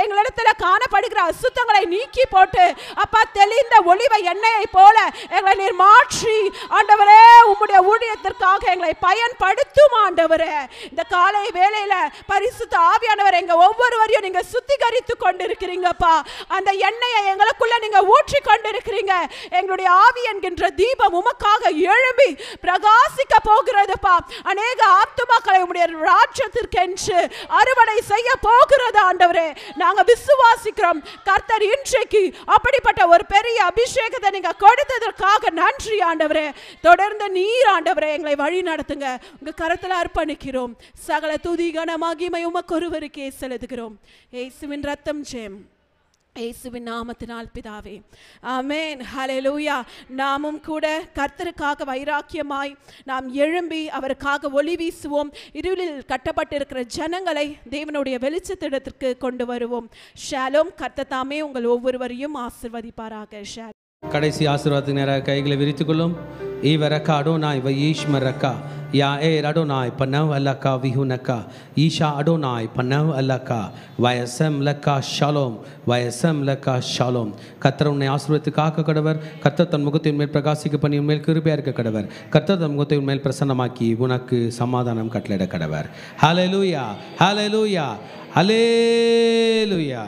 எங்களிடத்துல காணப்படுகிற அசுத்தங்களை நீக்கி போட்டு அப்பா தெளிந்த ஒளிவ எண்ணெயை போல எங்களை நீர் மாற்றி ஆண்டவரே உம்முடைய ஊழியத்திற்காக எங்களை பயன்படுத்தும் ஆண்டவரே. இந்த காலை வேளையில பரிசுத்த ஆவியானவர் எங்க ஒவ்வொருவரையும் நீங்க சுத்திகரித்து கொண்டிருக்கிறீங்கப்பா. அந்த எண்ணெயை எங்களுக்குள்ள நீங்க ஊற்றி கொண்டிருக்கிறீங்க. எங்களுடைய ஆவி என்கின்ற தீபம் உமக்காக எழும்பி பிரகாசிக்க போகிறதுப்பா. அநேக ஆத்துமாக்களை உம்முடைய ராஜ்யத்திற்கென்று அறுவடை செய்ய போகிறது ஆண்டவரே. நாங்க விசுவாசிக்கிறோம். கர்த்தர் இன்றைக்கு அப்படிப்பட்ட ஒரு பெரிய அபிஷேகத்தை நீங்க கொடுத்ததற்காக நன்றி ஆண்டவரே. தொடர்ந்து நீர் ஆண்டவரே எங்களை வழி நடத்துங்க. உங்க கரத்துல அர்ப்பணிக்கிறோம். சகல துதி கன மகிமை உமக்கு ஒருவருக்கே செலுத்துகிறோம். இயேசுவின் ரத்தம் ஜெயம், இயேசுவின் நாமத்தினால் பிதாவே, ஆமென். ஹல்லேலூயா. நாமும் கூட கர்த்தருக்காக வைராக்கியமாய் நாம் எழும்பி அவருக்காக ஒளி வீசுவோம். இருளில் கட்டப்பட்டிருக்கிற ஜனங்களை தேவனுடைய வெளிச்சத்திடத்திற்கு கொண்டு வருவோம். ஷாலோம். கர்த்தர் தாமே உங்கள் ஒவ்வொருவரையும் ஆசீர்வதிப்பாராக. கடைசி ஆசீர்வாதத்துக்கு நேராக கைகளை விரித்துக் கொள்ளும். ஈவரக்கா அடோனாய் வயீஷ்மரக்கா யா ஏ அடோனாய் பனவ் அல்லக்கா விஹுனக்கா ஈஷா அடோனாய் பனவ் அல்லக்கா வயசம் லக்கா ஷாலோம் வயசம் லக்கா ஷாலோம். கர்த்தர் உன்னை ஆசீர்வதித்து காக்க கடவர். கர்த்தர் தன் முகத்தின் மேல் பிரகாசிக்க பண்ணி உன்மேல் கிருபையா இருக்க கடவர். கர்த்தர் தன் முகத்தை உன்மேல் பிரசன்னமாக்கி உனக்கு சமாதானம் கட்டளையிட கடவர். ஹல்லேலூயா, ஹல்லேலூயா, ஹல்லேலூயா.